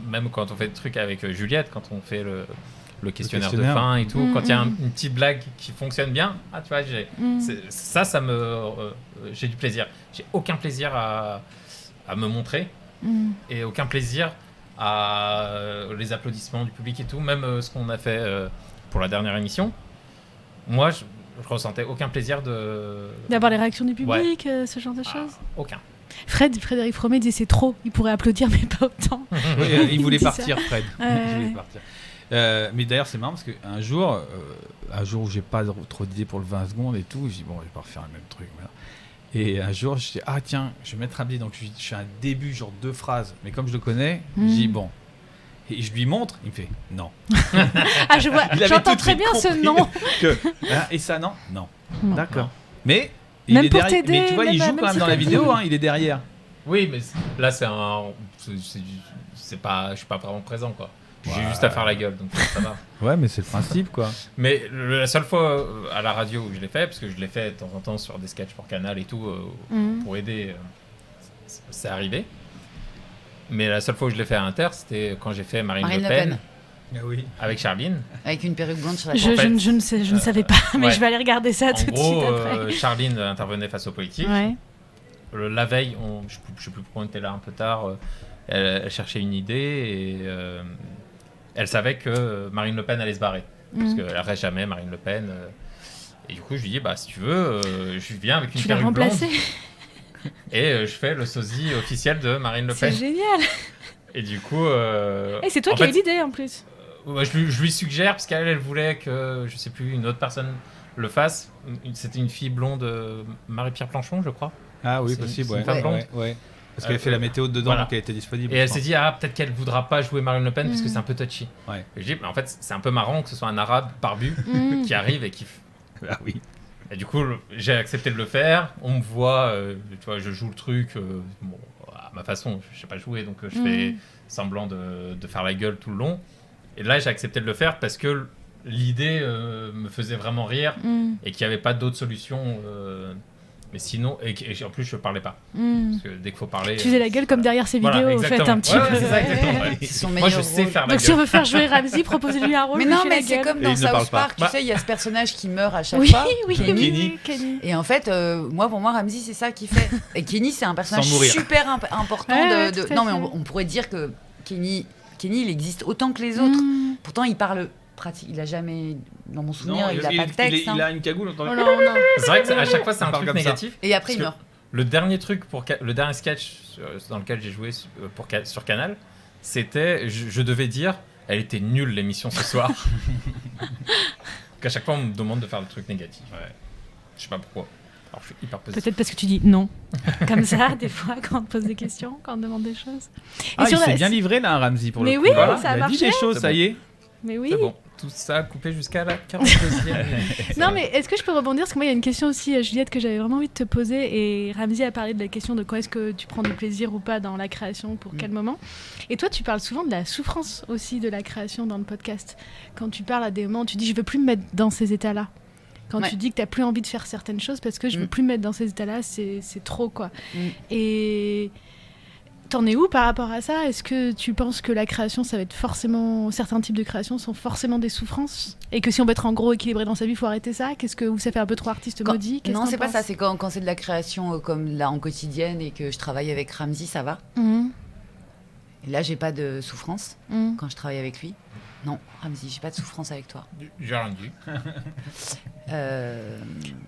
Speaker 1: même quand on fait des trucs avec Juliette, quand on fait le questionnaire de
Speaker 2: questionnaire.
Speaker 1: fin et tout, quand il y a une petite blague qui fonctionne bien, tu vois, ça me j'ai du plaisir. J'ai aucun plaisir à me montrer et aucun plaisir à les applaudissements du public et tout, même ce qu'on a fait pour la dernière émission. Moi, je ressentais aucun plaisir
Speaker 4: d'avoir les réactions du public, ce genre de choses.
Speaker 1: Aucun.
Speaker 4: Frédéric Fromet disait c'est trop, il pourrait applaudir mais pas autant.
Speaker 2: Oui, il voulait
Speaker 4: dit ça.
Speaker 2: partir, Fred. Il voulait partir. Mais d'ailleurs, c'est marrant parce qu'un jour où j'ai pas trop d'idées pour le 20 secondes et tout, je dis bon, je vais pas refaire le même truc. Voilà. Et un jour, je dis tiens, je vais mettre Ramzy. Donc je fais un début, genre 2 phrases. Mais comme je le connais, je dis bon. Et je lui montre, il me fait non.
Speaker 4: Je vois,
Speaker 2: Il avait
Speaker 4: j'entends
Speaker 2: tout de
Speaker 4: très
Speaker 2: suite
Speaker 4: bien ce
Speaker 2: compris
Speaker 4: non.
Speaker 2: Et ça, non.
Speaker 4: Non.
Speaker 2: D'accord. Mais
Speaker 4: Même
Speaker 2: il est
Speaker 4: pour
Speaker 2: derrière.
Speaker 4: t'aider,
Speaker 2: Mais tu vois, il
Speaker 4: même
Speaker 2: joue quand même
Speaker 4: si
Speaker 2: dans la
Speaker 4: t'as
Speaker 2: vidéo.
Speaker 4: dit.
Speaker 2: Il est derrière.
Speaker 1: Oui, mais là, c'est pas, je suis pas vraiment présent, quoi. J'ai juste à faire la gueule, donc ça va.
Speaker 2: Ouais, mais c'est le principe, quoi.
Speaker 1: Mais la seule fois à la radio où je l'ai fait, parce que je l'ai fait de temps en temps sur des sketchs pour Canal et tout, pour aider, c'est arrivé. Mais la seule fois où je l'ai fait à Inter, c'était quand j'ai fait Marine Le Pen
Speaker 2: Oui.
Speaker 1: avec Charline.
Speaker 3: Avec une perruque blonde sur la
Speaker 4: Je,
Speaker 3: tête.
Speaker 1: En fait,
Speaker 4: je ne savais pas, mais
Speaker 1: ouais.
Speaker 4: je vais aller regarder ça
Speaker 1: En
Speaker 4: tout de
Speaker 1: gros,
Speaker 4: suite après.
Speaker 1: Charline intervenait face aux politiques.
Speaker 4: Ouais.
Speaker 1: La veille, je sais plus pourquoi on était là un peu tard, elle cherchait une idée et elle savait que Marine Le Pen allait se barrer. Parce qu'elle reste jamais, Marine Le Pen. Et du coup, je lui dis, si tu veux, je viens avec une
Speaker 4: Tu l'as
Speaker 1: perruque blonde
Speaker 4: remplacé.
Speaker 1: et je fais le sosie officiel de Marine Le
Speaker 4: C'est
Speaker 1: Pen.
Speaker 4: génial.
Speaker 1: Et du coup...
Speaker 4: Et c'est toi
Speaker 1: en
Speaker 4: qui as eu
Speaker 1: fait,
Speaker 4: l'idée en plus.
Speaker 1: je lui suggère, parce qu'elle voulait que, je sais plus, une autre personne le fasse. C'était une fille blonde, Marie-Pierre Planchon, je crois.
Speaker 2: Ah oui,
Speaker 1: C'est-
Speaker 2: possible,
Speaker 1: c'est
Speaker 2: ouais.
Speaker 1: une femme blonde.
Speaker 2: Ouais. Parce qu'elle fait la météo dedans,
Speaker 1: voilà.
Speaker 2: donc elle était disponible.
Speaker 1: Et elle s'est dit, peut-être qu'elle voudra pas jouer Marine Le Pen parce que c'est un peu touchy.
Speaker 2: Ouais.
Speaker 1: Et je dis, mais en fait, c'est un peu marrant que ce soit un arabe barbu qui arrive et qui.
Speaker 2: Ah oui.
Speaker 1: Et du coup, j'ai accepté de le faire. On me voit, tu vois, je joue le truc à ma façon. Je sais pas jouer, donc je fais semblant de faire la gueule tout le long. Et là, j'ai accepté de le faire parce que l'idée me faisait vraiment rire et qu'il n'y avait pas d'autre solution. Mais sinon, et en plus, je parlais pas. Parce que dès qu'il faut parler.
Speaker 4: Tu faisais la gueule comme derrière ces vidéos,
Speaker 1: voilà,
Speaker 4: en fait,
Speaker 1: exactement.
Speaker 4: un petit
Speaker 1: Ouais,
Speaker 4: peu.
Speaker 1: c'est ça, exactement. Ouais.
Speaker 3: C'est son
Speaker 1: Moi,
Speaker 3: meilleur
Speaker 1: je sais
Speaker 3: rôle.
Speaker 1: faire la
Speaker 4: Donc si on
Speaker 1: gueule.
Speaker 4: veut faire jouer Ramzy, proposez-lui un rôle.
Speaker 3: Mais
Speaker 4: lui
Speaker 3: non,
Speaker 4: fait
Speaker 3: mais
Speaker 4: la
Speaker 3: c'est
Speaker 4: gueule.
Speaker 3: comme
Speaker 2: Et
Speaker 3: dans
Speaker 2: il ne parle
Speaker 3: South
Speaker 2: pas.
Speaker 3: Park, tu sais, il y a ce personnage qui meurt à chaque
Speaker 4: Oui,
Speaker 3: fois.
Speaker 4: oui,
Speaker 3: Kenny.
Speaker 4: Kenny.
Speaker 3: Et en fait, pour moi, Ramzy, c'est ça qu'il fait. Et Kenny, c'est un personnage
Speaker 2: Sans mourir.
Speaker 3: super important.
Speaker 4: Ouais,
Speaker 3: de...
Speaker 4: tout à
Speaker 3: Non, mais
Speaker 4: fait.
Speaker 3: on pourrait dire que Kenny, il existe autant que les autres. Pourtant, il parle pratique. Il a jamais, dans mon souvenir, il a pas de texte.
Speaker 2: Il a une cagoule.
Speaker 4: Oh non, non.
Speaker 1: C'est vrai que à chaque fois, c'est un
Speaker 2: Il parle
Speaker 1: truc
Speaker 2: comme ça.
Speaker 1: négatif.
Speaker 3: Et après, il
Speaker 1: Parce
Speaker 3: meurt.
Speaker 1: Le dernier truc le dernier sketch dans lequel j'ai joué sur Canal, c'était je devais dire elle était nulle l'émission ce soir. Qu'à chaque fois on me demande de faire le truc négatif. Je sais pas pourquoi. Alors je suis hyper positif.
Speaker 4: Peut-être parce que tu dis non. Comme ça, des fois, quand on te pose des questions, quand on te demande des choses.
Speaker 2: Ah, il
Speaker 4: sur
Speaker 2: s'est
Speaker 4: la-
Speaker 2: bien livré là, Ramzy, pour
Speaker 4: Mais
Speaker 2: le coup.
Speaker 4: oui,
Speaker 2: Voilà,
Speaker 4: ça a
Speaker 2: il a dit
Speaker 4: marché.
Speaker 2: des choses,
Speaker 1: C'est
Speaker 2: ça
Speaker 1: bon.
Speaker 2: y est.
Speaker 4: Mais oui.
Speaker 1: C'est bon, tout ça coupé jusqu'à la 42e.
Speaker 4: Non, mais est-ce que je peux rebondir? Parce que moi, il y a une question aussi, Juliette, que j'avais vraiment envie de te poser. Et Ramzy a parlé de la question de quand est-ce que tu prends du plaisir ou pas dans la création, pour quel moment. Et toi, tu parles souvent de la souffrance aussi de la création dans le podcast. Quand tu parles à des moments, tu dis je veux plus me mettre dans ces états-là. Quand
Speaker 3: Ouais.
Speaker 4: tu dis que tu n'as plus envie de faire certaines choses parce que je veux plus me mettre dans ces états-là, c'est trop, quoi. Et t'en es où par rapport à ça? Est-ce que tu penses que la création, ça va être forcément... Certains types de création sont forcément des souffrances? Et que si on veut être en gros équilibré dans sa vie, il faut arrêter ça? Ou ça fait un peu trop artiste maudit? Qu'est-ce
Speaker 3: Non,
Speaker 4: que
Speaker 3: c'est
Speaker 4: t'en
Speaker 3: pas ça.
Speaker 4: penses?
Speaker 3: C'est quand c'est de la création comme là en quotidienne et que je travaille avec Ramzy, ça va. Et là, j'ai pas de souffrance quand je travaille avec lui. Non, Ramzy, j'ai pas de souffrance avec toi.
Speaker 1: J'ai rien dit.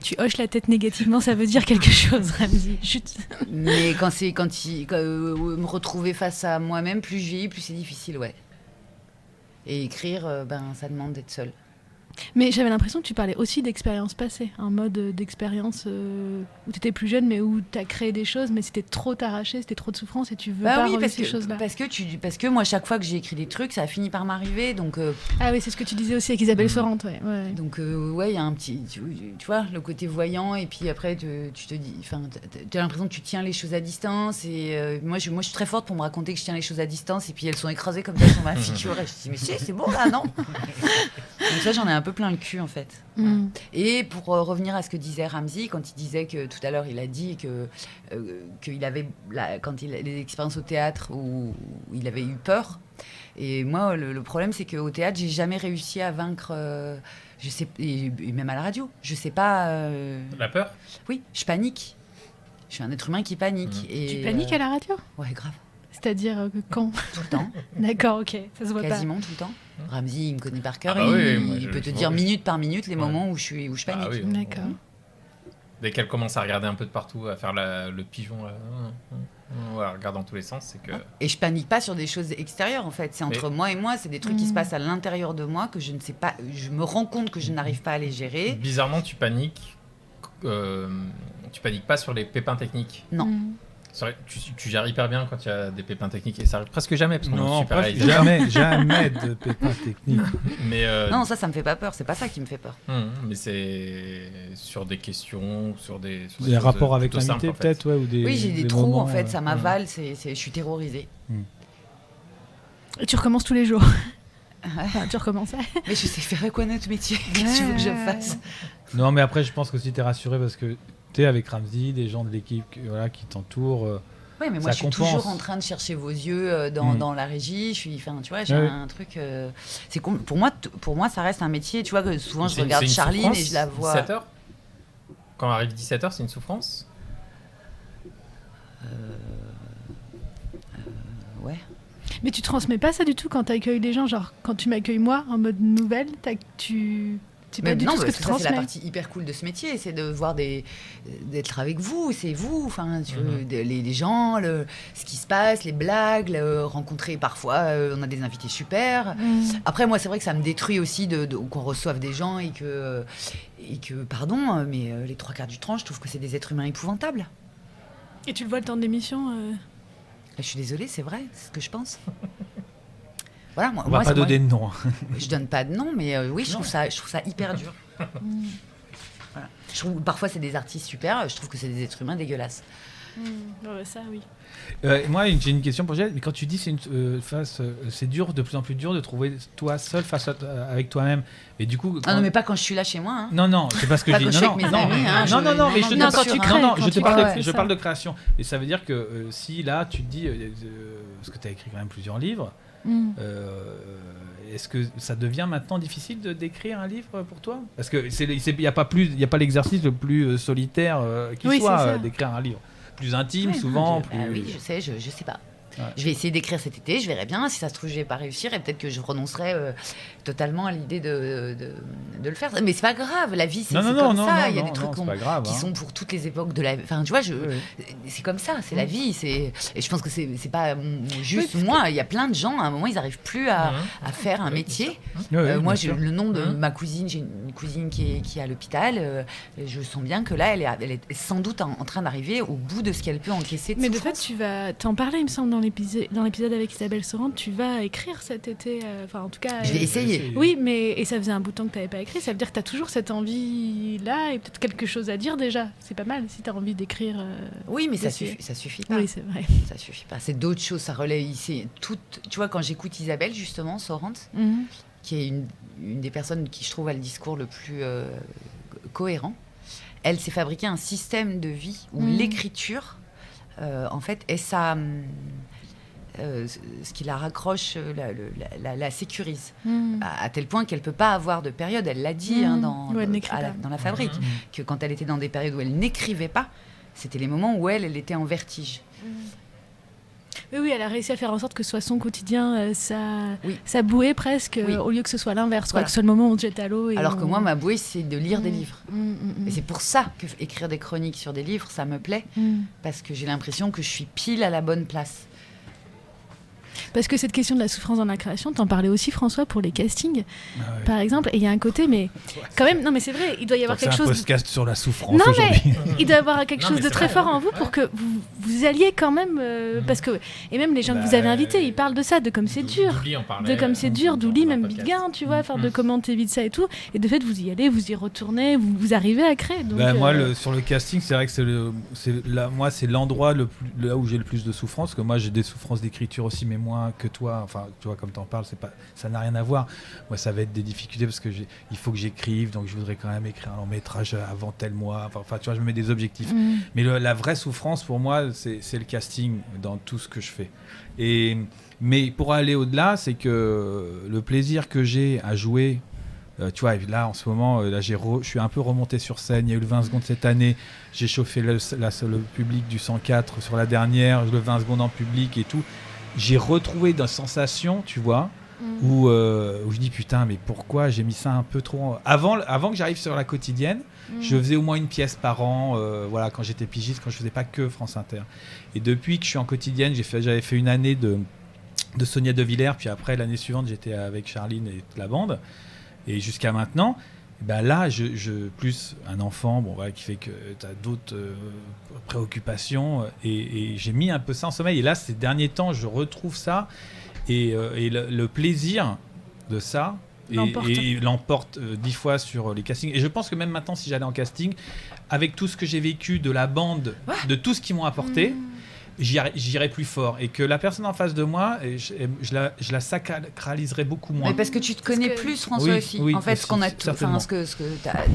Speaker 4: Tu hoches la tête négativement, ça veut dire quelque chose, Ramzy. Chut.
Speaker 3: Mais quand me retrouver face à moi-même, plus je vieillis, plus c'est difficile, ouais. Et écrire, ça demande d'être seule.
Speaker 4: Mais j'avais l'impression que tu parlais aussi d'expérience passée, un mode d'expérience où tu étais plus jeune, mais où tu as créé des choses, mais c'était trop t'arracher, c'était trop de souffrance et tu veux pas revivre ces choses-là.
Speaker 3: Parce que moi, chaque fois que j'ai écrit des trucs, ça a fini par m'arriver. Donc,
Speaker 4: Ah oui, c'est ce que tu disais aussi avec Isabelle Sorante. Ouais.
Speaker 3: Donc, il y a un petit. Tu vois, le côté voyant, et puis après, tu te dis. Enfin, tu as l'impression que tu tiens les choses à distance. Et moi, je suis très forte pour me raconter que je tiens les choses à distance, et puis elles sont écrasées comme ça sur ma figure. Et je me dis, mais c'est bon là, non? Donc, ça, j'en ai un peu plein le cul en fait. Et pour revenir à ce que disait Ramzy, quand il disait que tout à l'heure il a dit qu'il avait quand il les expériences au théâtre où il avait eu peur. Et moi le problème c'est qu'au théâtre j'ai jamais réussi à vaincre je sais, et même à la radio je sais pas
Speaker 1: La peur.
Speaker 3: Oui, je panique. Je suis un être humain qui panique. Et,
Speaker 4: tu paniques à la radio?
Speaker 3: Ouais, grave.
Speaker 4: C'est-à-dire quand?
Speaker 3: Tout le temps.
Speaker 4: D'accord, ok, ça se voit
Speaker 3: Quasiment tout le temps. Ramzy, il me connaît par cœur. Il peut te dire minute par minute les moments où je panique.
Speaker 1: Ah oui,
Speaker 4: d'accord.
Speaker 1: Dès qu'elle commence à regarder un peu de partout, à faire le pigeon, à regarder dans tous les sens, c'est que...
Speaker 3: Et je panique pas sur des choses extérieures en fait. C'est entre moi et moi, c'est des trucs qui se passent à l'intérieur de moi que je ne sais pas. Je me rends compte que je n'arrive pas à les gérer.
Speaker 1: Bizarrement, tu paniques pas sur les pépins techniques.
Speaker 3: Non.
Speaker 1: C'est vrai, tu gères hyper bien quand il y a des pépins techniques et ça arrive presque jamais parce qu'on est super réalisé.
Speaker 2: Jamais de pépins techniques.
Speaker 1: Mais
Speaker 3: non, ça me fait pas peur. C'est pas ça qui me fait peur.
Speaker 1: Mais c'est sur des questions, sur des
Speaker 2: rapports avec l'amitié peut-être, ouais, ou des.
Speaker 3: Oui, j'ai des trous moments, en fait. Ça m'avale. Je suis terrorisée.
Speaker 4: Et tu recommences tous les jours. Enfin, tu recommençais.
Speaker 3: Mais je sais faire reconnaître métier. Qu'est-ce que tu veux que je fasse?
Speaker 2: Non, mais après, je pense que si t'es rassuré parce que t'es avec Ramzy, des gens de l'équipe qui t'entourent.
Speaker 3: Oui, mais moi, je suis toujours en train de chercher vos yeux dans la régie. Tu vois, j'ai un truc. Pour moi, ça reste un métier. Tu vois que souvent, je regarde Charline et je la vois.
Speaker 1: 17h. Quand arrive 17h, c'est une souffrance.
Speaker 3: Ouais.
Speaker 4: Mais tu transmets pas ça du tout quand tu accueilles les gens, genre quand tu m'accueilles moi en mode nouvelle, c'est pas du tout ce que tu transmets.
Speaker 3: C'est la partie hyper cool de ce métier, c'est de voir d'être avec vous, c'est vous, enfin les gens, ce qui se passe, les blagues, rencontrer parfois, on a des invités super. Après moi c'est vrai que ça me détruit aussi qu'on reçoive des gens et que pardon, mais les 3/4 du temps je trouve que c'est des êtres humains épouvantables.
Speaker 4: Et tu le vois le temps de l'émission
Speaker 3: Je suis désolée, c'est vrai, c'est ce que je pense. Voilà,
Speaker 2: on va pas donner de nom.
Speaker 3: Je donne pas de nom, mais oui, je trouve ça hyper dur. Voilà. Parfois, c'est des artistes super. Je trouve que c'est des êtres humains dégueulasses.
Speaker 4: Ça, oui.
Speaker 2: Moi, j'ai une question pour Gilles. Mais quand tu dis c'est dur, de plus en plus dur de trouver toi seul avec toi-même. Et du coup,
Speaker 3: non, mais pas quand je suis là chez moi. Hein.
Speaker 2: Non, c'est pas ce que je dis.
Speaker 3: Non, mais
Speaker 2: je parle de création. Et ça veut dire que si là, tu te dis, parce que tu as écrit quand même plusieurs livres. Est-ce que ça devient maintenant difficile d'écrire un livre pour toi? Parce que il y a pas l'exercice le plus solitaire qui soit d'écrire un livre. Plus intime, souvent.
Speaker 3: Oui, je sais pas.
Speaker 2: Ouais.
Speaker 3: Je vais essayer d'écrire cet été, je verrai bien. Si ça se trouve, je vais pas réussir et peut-être que je renoncerai totalement à l'idée de le faire. Mais c'est pas grave, la vie, c'est comme ça. Il y a des trucs qui sont pour toutes les époques de la vie. Enfin, tu vois, c'est comme ça, c'est la vie. Et je pense que c'est pas juste moi. Il y a plein de gens, à un moment, ils n'arrivent plus à faire un métier. Moi, j'ai le nom de ma cousine. J'ai une cousine qui est à l'hôpital. Je sens bien que là, elle est sans doute en train d'arriver au bout de ce qu'elle peut encaisser de
Speaker 4: Mais
Speaker 3: souffrance.
Speaker 4: de fait, tu vas t'en parler, il me semble, dans l'épisode avec Isabelle Sorante, tu vas écrire cet été, enfin en tout cas...
Speaker 3: Je vais essayer.
Speaker 4: Oui, et ça faisait un bout de temps que tu n'avais pas écrit, ça veut dire que tu as toujours cette envie-là et peut-être quelque chose à dire déjà. C'est pas mal si tu as envie d'écrire...
Speaker 3: Oui, mais ça suffit pas.
Speaker 4: Oui, c'est vrai.
Speaker 3: Ça suffit pas, c'est d'autres choses, ça relaie... Tu vois, quand j'écoute Isabelle, justement, Sorante, qui est une des personnes qui, je trouve, a le discours le plus cohérent, elle s'est fabriqué un système de vie où l'écriture, en fait, est ce qui la raccroche, la sécurise, à tel point qu'elle ne peut pas avoir de période, elle l'a dit dans la fabrique, que quand elle était dans des périodes où elle n'écrivait pas, c'était les moments où elle était en vertige.
Speaker 4: Oui, elle a réussi à faire en sorte que ce soit son quotidien,
Speaker 3: Oui.
Speaker 4: sa bouée presque,
Speaker 3: Oui.
Speaker 4: au lieu que ce soit l'inverse,
Speaker 3: Voilà.
Speaker 4: que ce soit le moment où on te jette à l'eau.
Speaker 3: Alors que moi, ma bouée, c'est de lire des
Speaker 4: Mm.
Speaker 3: livres.
Speaker 4: Mm.
Speaker 3: Et c'est pour ça que écrire des chroniques sur des livres, ça me plaît. Parce que j'ai l'impression que je suis pile à la bonne place.
Speaker 4: Parce que cette question de la souffrance dans la création, t'en parlais aussi, François, pour les castings,
Speaker 2: Ah ouais.
Speaker 4: par exemple. Et il y a un côté, mais quand même, non, mais c'est vrai, il doit y avoir
Speaker 2: Donc c'est
Speaker 4: quelque
Speaker 2: un
Speaker 4: chose.
Speaker 2: podcast sur la souffrance
Speaker 4: Non,
Speaker 2: aujourd'hui.
Speaker 4: Il doit y avoir quelque
Speaker 1: Non,
Speaker 4: chose
Speaker 1: mais
Speaker 4: de
Speaker 1: c'est
Speaker 4: très
Speaker 1: vrai.
Speaker 4: fort en vous pour que vous alliez quand même. Parce que. Et même les gens que vous avez invités, ils parlent de ça, de comme c'est dur.
Speaker 1: Douli en parlait,
Speaker 4: De comme c'est dur,
Speaker 1: dans
Speaker 4: Douli,
Speaker 1: un
Speaker 4: même
Speaker 1: podcast.
Speaker 4: Bidguin, tu vois, enfin, de
Speaker 1: Mm.
Speaker 4: comment t'évites ça et tout. Et de fait, vous y allez, vous y retournez, vous arrivez à créer. Donc,
Speaker 2: Moi, sur le casting, c'est vrai que c'est l'endroit là où j'ai le plus de souffrance. Parce que moi, j'ai des souffrances d'écriture aussi, mais moins que toi. Enfin, tu vois, comme t'en parles, ça n'a rien à voir. Moi, ça va être des difficultés parce que il faut que j'écrive, donc je voudrais quand même écrire un long métrage avant tel mois. Enfin, tu vois, je me mets des objectifs. Mais la vraie souffrance pour moi, c'est le casting dans tout ce que je fais. Mais pour aller au-delà, c'est que le plaisir que j'ai à jouer. Tu vois, là en ce moment, je suis un peu remonté sur scène. Il y a eu le 20 secondes cette année. J'ai chauffé le public du 104 sur la dernière, le 20 secondes en public et tout. J'ai retrouvé des sensations, tu vois, où je dis putain, mais pourquoi j'ai mis ça un peu trop. Avant que j'arrive sur la quotidienne, je faisais au moins une pièce par an. Voilà, quand j'étais pigiste, quand je faisais pas que France Inter. Et depuis que je suis en quotidienne, j'avais fait une année de Sonia De Villers, puis après l'année suivante, j'étais avec Charline et la bande. Et jusqu'à maintenant, ben là, je plus un enfant, bon, voilà, qui fait que tu as d'autres préoccupations. Et j'ai mis un peu ça en sommeil. Et là, ces derniers temps, je retrouve ça. Et le plaisir de ça l'emporte 10 fois sur les castings. Et je pense que même maintenant, si j'allais en casting, avec tout ce que j'ai vécu de la bande, de tout ce qu'ils m'ont apporté, j'irais plus fort. Et que la personne en face de moi, je la sacraliserais beaucoup moins.
Speaker 3: Mais parce que tu te connais plus, François,
Speaker 2: Oui,
Speaker 3: aussi.
Speaker 2: oui,
Speaker 3: en fait,
Speaker 2: aussi,
Speaker 3: ce que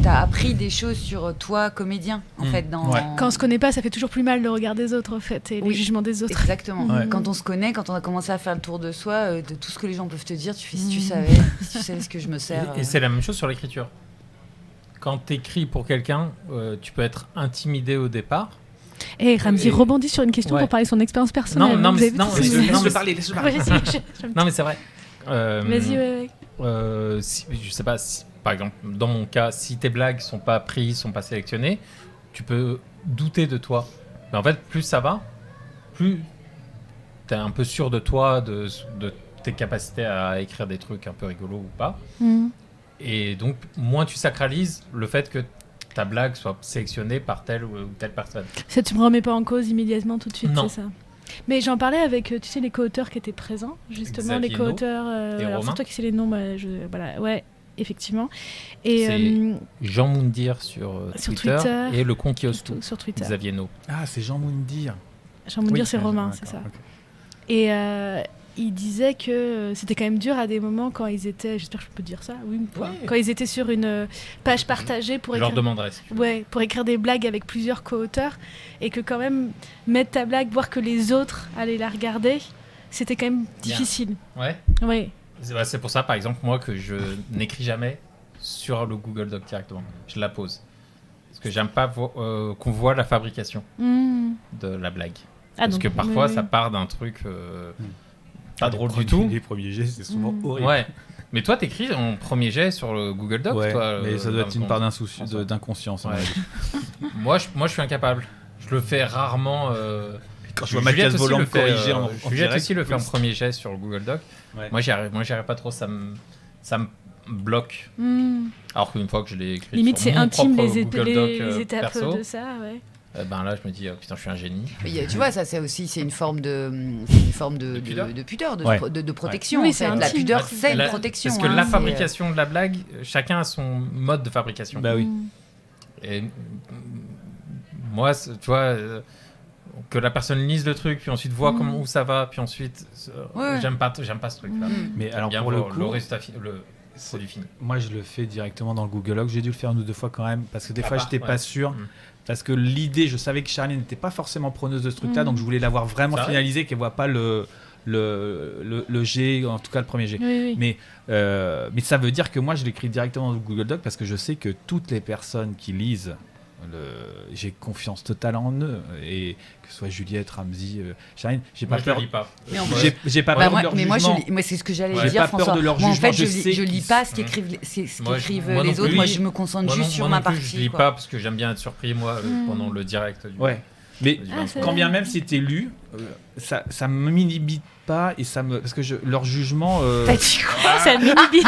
Speaker 3: t'as appris des choses sur toi, comédien, en fait, dans...
Speaker 2: Ouais.
Speaker 4: Quand on se connaît pas, ça fait toujours plus mal le regard des autres, en fait, et les jugements des autres.
Speaker 3: Exactement.
Speaker 2: Ouais.
Speaker 3: Quand on se connaît, quand on a commencé à faire le tour de soi, de tout ce que les gens peuvent te dire, tu fais si tu savais ce que je me sers.
Speaker 1: Et c'est la même chose sur l'écriture. Quand tu écris pour quelqu'un, tu peux être intimidé au départ.
Speaker 4: Et Ramzy rebondit sur une question pour parler de son expérience personnelle.
Speaker 1: Laisse-le parler.
Speaker 4: Ouais,
Speaker 1: Non, mais c'est vrai.
Speaker 4: Vas-y, ouais.
Speaker 1: Je sais pas, par exemple, dans mon cas, si tes blagues sont pas prises, sont pas sélectionnées, tu peux douter de toi. Mais en fait, plus ça va, plus tu es un peu sûr de toi, de tes capacités à écrire des trucs un peu rigolos ou pas. Et donc, moins tu sacralises le fait que ta blague soit sélectionnée par telle ou telle personne.
Speaker 4: Ça, tu me remets pas en cause immédiatement tout de suite,
Speaker 1: Non.
Speaker 4: c'est ça. Mais j'en parlais avec, tu sais, les co-auteurs qui étaient présents, justement,
Speaker 1: Xavier
Speaker 4: les co-auteurs.
Speaker 1: et
Speaker 4: Alors,
Speaker 1: Romain.
Speaker 4: c'est toi qui sais les noms, voilà, ouais, effectivement. Et
Speaker 1: C'est Jean Moundir sur Twitter et le con qui ose tout,
Speaker 4: sur Twitter.
Speaker 1: Xavier No.
Speaker 2: Ah, c'est Jean Moundir.
Speaker 4: Jean Moundir, c'est Romain, c'est ça.
Speaker 2: Okay.
Speaker 4: Et il disait que c'était quand même dur à des moments quand ils étaient, j'espère que je peux dire ça, oui, quand ils étaient sur une page partagée pour
Speaker 1: Je leur
Speaker 4: écrire,
Speaker 1: demanderai si tu veux.
Speaker 4: ouais, pour écrire des blagues avec plusieurs co-auteurs, et que quand même mettre ta blague, voir que les autres allaient la regarder, c'était quand même difficile.
Speaker 1: Ouais.
Speaker 4: Ouais.
Speaker 1: C'est pour ça, par exemple, moi, que je n'écris jamais sur le Google Doc directement. Je la pose. Parce que j'aime pas qu'on voit la fabrication de la blague. Parce que parfois, ça part d'un truc pas drôle du tout.
Speaker 2: Les premiers jets, c'est souvent horrible.
Speaker 1: Ouais. Mais toi, t'écris en premier jet sur le Google Doc,
Speaker 2: ouais,
Speaker 1: toi,
Speaker 2: mais ça doit être une part
Speaker 1: d'inconscience.
Speaker 2: d'inconscience.
Speaker 1: Ouais. moi, je suis incapable. Je le fais rarement.
Speaker 2: Quand je vois Mathias Voland me corriger en
Speaker 1: Juliette
Speaker 2: direct,
Speaker 1: aussi le fait en premier jet sur le Google Doc.
Speaker 2: Ouais.
Speaker 1: Moi, j'y arrive pas trop. Ça me bloque. Alors qu'une fois que je l'ai écrit
Speaker 4: limite,
Speaker 1: sur
Speaker 4: c'est
Speaker 1: mon
Speaker 4: intime
Speaker 1: propre
Speaker 4: les
Speaker 1: Google Doc,
Speaker 4: étapes
Speaker 1: perso,
Speaker 4: de ça, ouais.
Speaker 1: Ben là, je me dis, putain, je suis un génie.
Speaker 3: Mais tu vois, ça, c'est une forme de pudeur, de protection.
Speaker 4: Oui,
Speaker 3: en fait.
Speaker 4: c'est
Speaker 3: La
Speaker 4: intime.
Speaker 3: pudeur, c'est une protection.
Speaker 1: Parce que la fabrication de la blague, chacun a son mode de fabrication.
Speaker 2: Bah oui.
Speaker 1: Et moi, tu vois, que la personne lise le truc, puis ensuite voit où ça va, puis ensuite, j'aime pas ce truc-là.
Speaker 2: Mais alors
Speaker 1: bien
Speaker 2: pour le coup,
Speaker 1: le résultat, le produit fini.
Speaker 2: Moi, je le fais directement dans le Google Doc. J'ai dû le faire une ou deux fois quand même, parce que des fois, j'étais pas sûr. Parce que l'idée, je savais que Charline n'était pas forcément preneuse de ce truc-là, donc je voulais l'avoir vraiment finalisé, qu'elle voit pas le G, en tout cas le premier G.
Speaker 4: Oui.
Speaker 2: Mais ça veut dire que moi, je l'écris directement dans le Google Doc parce que je sais que toutes les personnes qui lisent J'ai confiance totale en eux. Et que ce soit Juliette, Ramzy, Charline, j'ai
Speaker 1: Moi,
Speaker 2: pas
Speaker 1: je le
Speaker 2: peur.
Speaker 1: lis pas.
Speaker 3: Mais en
Speaker 2: J'ai pas
Speaker 3: Bah,
Speaker 2: peur de leur jugement.
Speaker 3: moi, c'est ce que j'allais
Speaker 1: Ouais.
Speaker 3: dire,
Speaker 2: J'ai pas peur
Speaker 3: François.
Speaker 2: de leur
Speaker 3: Moi, en
Speaker 2: jugement,
Speaker 3: fait,
Speaker 2: je
Speaker 3: je
Speaker 2: sais
Speaker 3: lis
Speaker 2: qu'ils-
Speaker 3: pas ce qu'écrivent
Speaker 1: Moi, moi
Speaker 3: les
Speaker 1: non
Speaker 3: autres.
Speaker 1: plus.
Speaker 3: Moi, je me concentre
Speaker 1: Moi non-
Speaker 3: juste sur
Speaker 1: moi
Speaker 3: ma
Speaker 1: non plus,
Speaker 3: partie.
Speaker 1: je lis
Speaker 3: quoi.
Speaker 1: pas parce que j'aime bien être surpris moi pendant le direct.
Speaker 2: Ouais. Mais
Speaker 4: c'est
Speaker 2: quand
Speaker 4: vrai.
Speaker 2: bien même c'était lu, ça me m'inhibe pas et parce que leur jugement.
Speaker 3: T'as dit quoi
Speaker 4: Ça m'inhibite.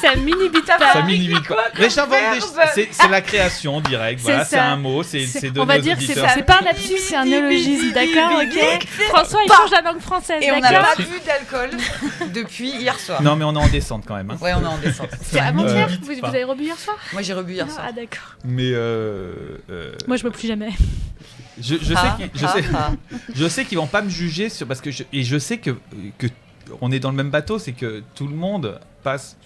Speaker 4: Ça m'inhibite
Speaker 3: T'as
Speaker 4: pas.
Speaker 2: Ça m'inhibe pas. Mais j'invente
Speaker 3: verbe.
Speaker 2: c'est la création directe.
Speaker 4: C'est
Speaker 2: Voilà, c'est
Speaker 4: ça.
Speaker 2: un mot, c'est donné
Speaker 4: On va
Speaker 2: aux
Speaker 4: dire
Speaker 2: auditeurs.
Speaker 4: c'est pas un lapsus, c'est un néologisme, d'accord, ok. François, il change la langue française,
Speaker 3: Et on n'a
Speaker 4: d'accord.
Speaker 3: pas bu d'alcool depuis hier soir.
Speaker 2: Non, mais on est en descente quand même. Hein.
Speaker 3: Ouais, on est en descente.
Speaker 4: C'est avant-hier.
Speaker 1: m'inhibite
Speaker 4: Vous
Speaker 1: pas.
Speaker 4: avez rebu hier soir?
Speaker 3: Moi, j'ai rebu hier soir.
Speaker 4: Ah d'accord.
Speaker 2: Mais
Speaker 4: Moi, je me plus jamais.
Speaker 2: je sais qu'ils vont pas me juger parce que je sais que on est dans le même bateau, c'est que tout le monde passe,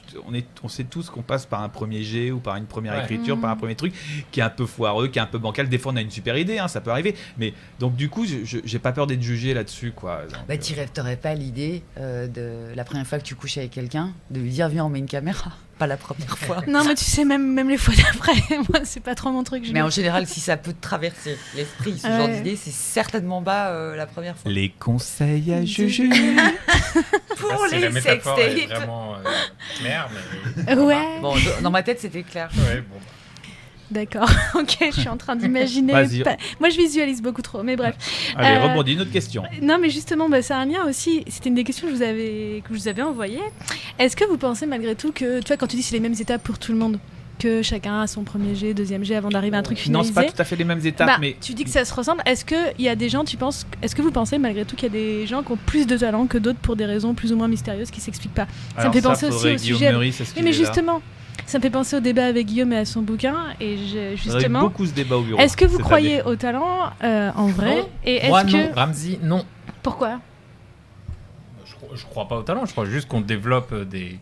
Speaker 2: on sait tous qu'on passe par un premier jet ou par une première
Speaker 1: Ouais.
Speaker 2: écriture, par un premier truc qui est un peu foireux, qui est un peu bancal. Des fois on a une super idée, hein, ça peut arriver, mais donc du coup j'ai pas peur d'être jugé là-dessus, quoi. Donc,
Speaker 3: Bah, t'aurais pas l'idée de la première fois que tu couches avec quelqu'un, de lui dire viens, on met une caméra. Pas la première fois.
Speaker 4: Non, mais tu sais, même les fois d'après, moi, c'est pas trop mon truc.
Speaker 3: Mais en général, si ça peut te traverser l'esprit, ce genre d'idée, c'est certainement pas la première fois.
Speaker 2: les conseils à Juju.
Speaker 3: Pour
Speaker 1: Parce que la
Speaker 3: les
Speaker 1: métaphore est
Speaker 3: sextapes.
Speaker 1: vraiment claire, mais
Speaker 4: Ouais,
Speaker 3: Bon, dans ma tête, c'était clair.
Speaker 1: ouais, bon.
Speaker 4: d'accord. Ok, je suis en train d'imaginer.
Speaker 2: Vas-y.
Speaker 4: Moi, je visualise beaucoup trop, mais bref.
Speaker 2: Allez, rebondis, une autre question.
Speaker 4: Non, mais justement, c'est un lien aussi. C'était une des questions que je vous avais envoyées. Est-ce que vous pensez malgré tout que, tu vois, quand tu dis c'est les mêmes étapes pour tout le monde, que chacun a son premier jet, deuxième jet avant d'arriver à un truc
Speaker 2: Non,
Speaker 4: finalisé?
Speaker 2: c'est pas tout à fait les mêmes étapes,
Speaker 4: Bah,
Speaker 2: mais
Speaker 4: tu dis que ça se ressemble. Est-ce qu'il y a des gens, est-ce que vous pensez malgré tout qu'il y a des gens qui ont plus de talent que d'autres pour des raisons plus ou moins mystérieuses qui s'expliquent pas? Ça me fait penser aussi
Speaker 2: faudrait
Speaker 4: au
Speaker 2: Guillaume
Speaker 4: sujet.
Speaker 2: Meurice, est-ce
Speaker 4: Oui,
Speaker 2: qu'il
Speaker 4: mais
Speaker 2: est là?
Speaker 4: justement, ça me fait penser au débat avec Guillaume et à son bouquin. Et
Speaker 2: Il y a
Speaker 4: justement,
Speaker 2: beaucoup ce débat au bureau.
Speaker 4: est-ce que vous
Speaker 2: cette
Speaker 4: croyez
Speaker 2: année.
Speaker 4: au talent en vrai?
Speaker 1: Non.
Speaker 4: Et est-ce
Speaker 1: Moi
Speaker 4: que
Speaker 1: non, Ramzy non.
Speaker 4: pourquoi?
Speaker 1: Je crois pas au talent, je crois juste qu'on développe des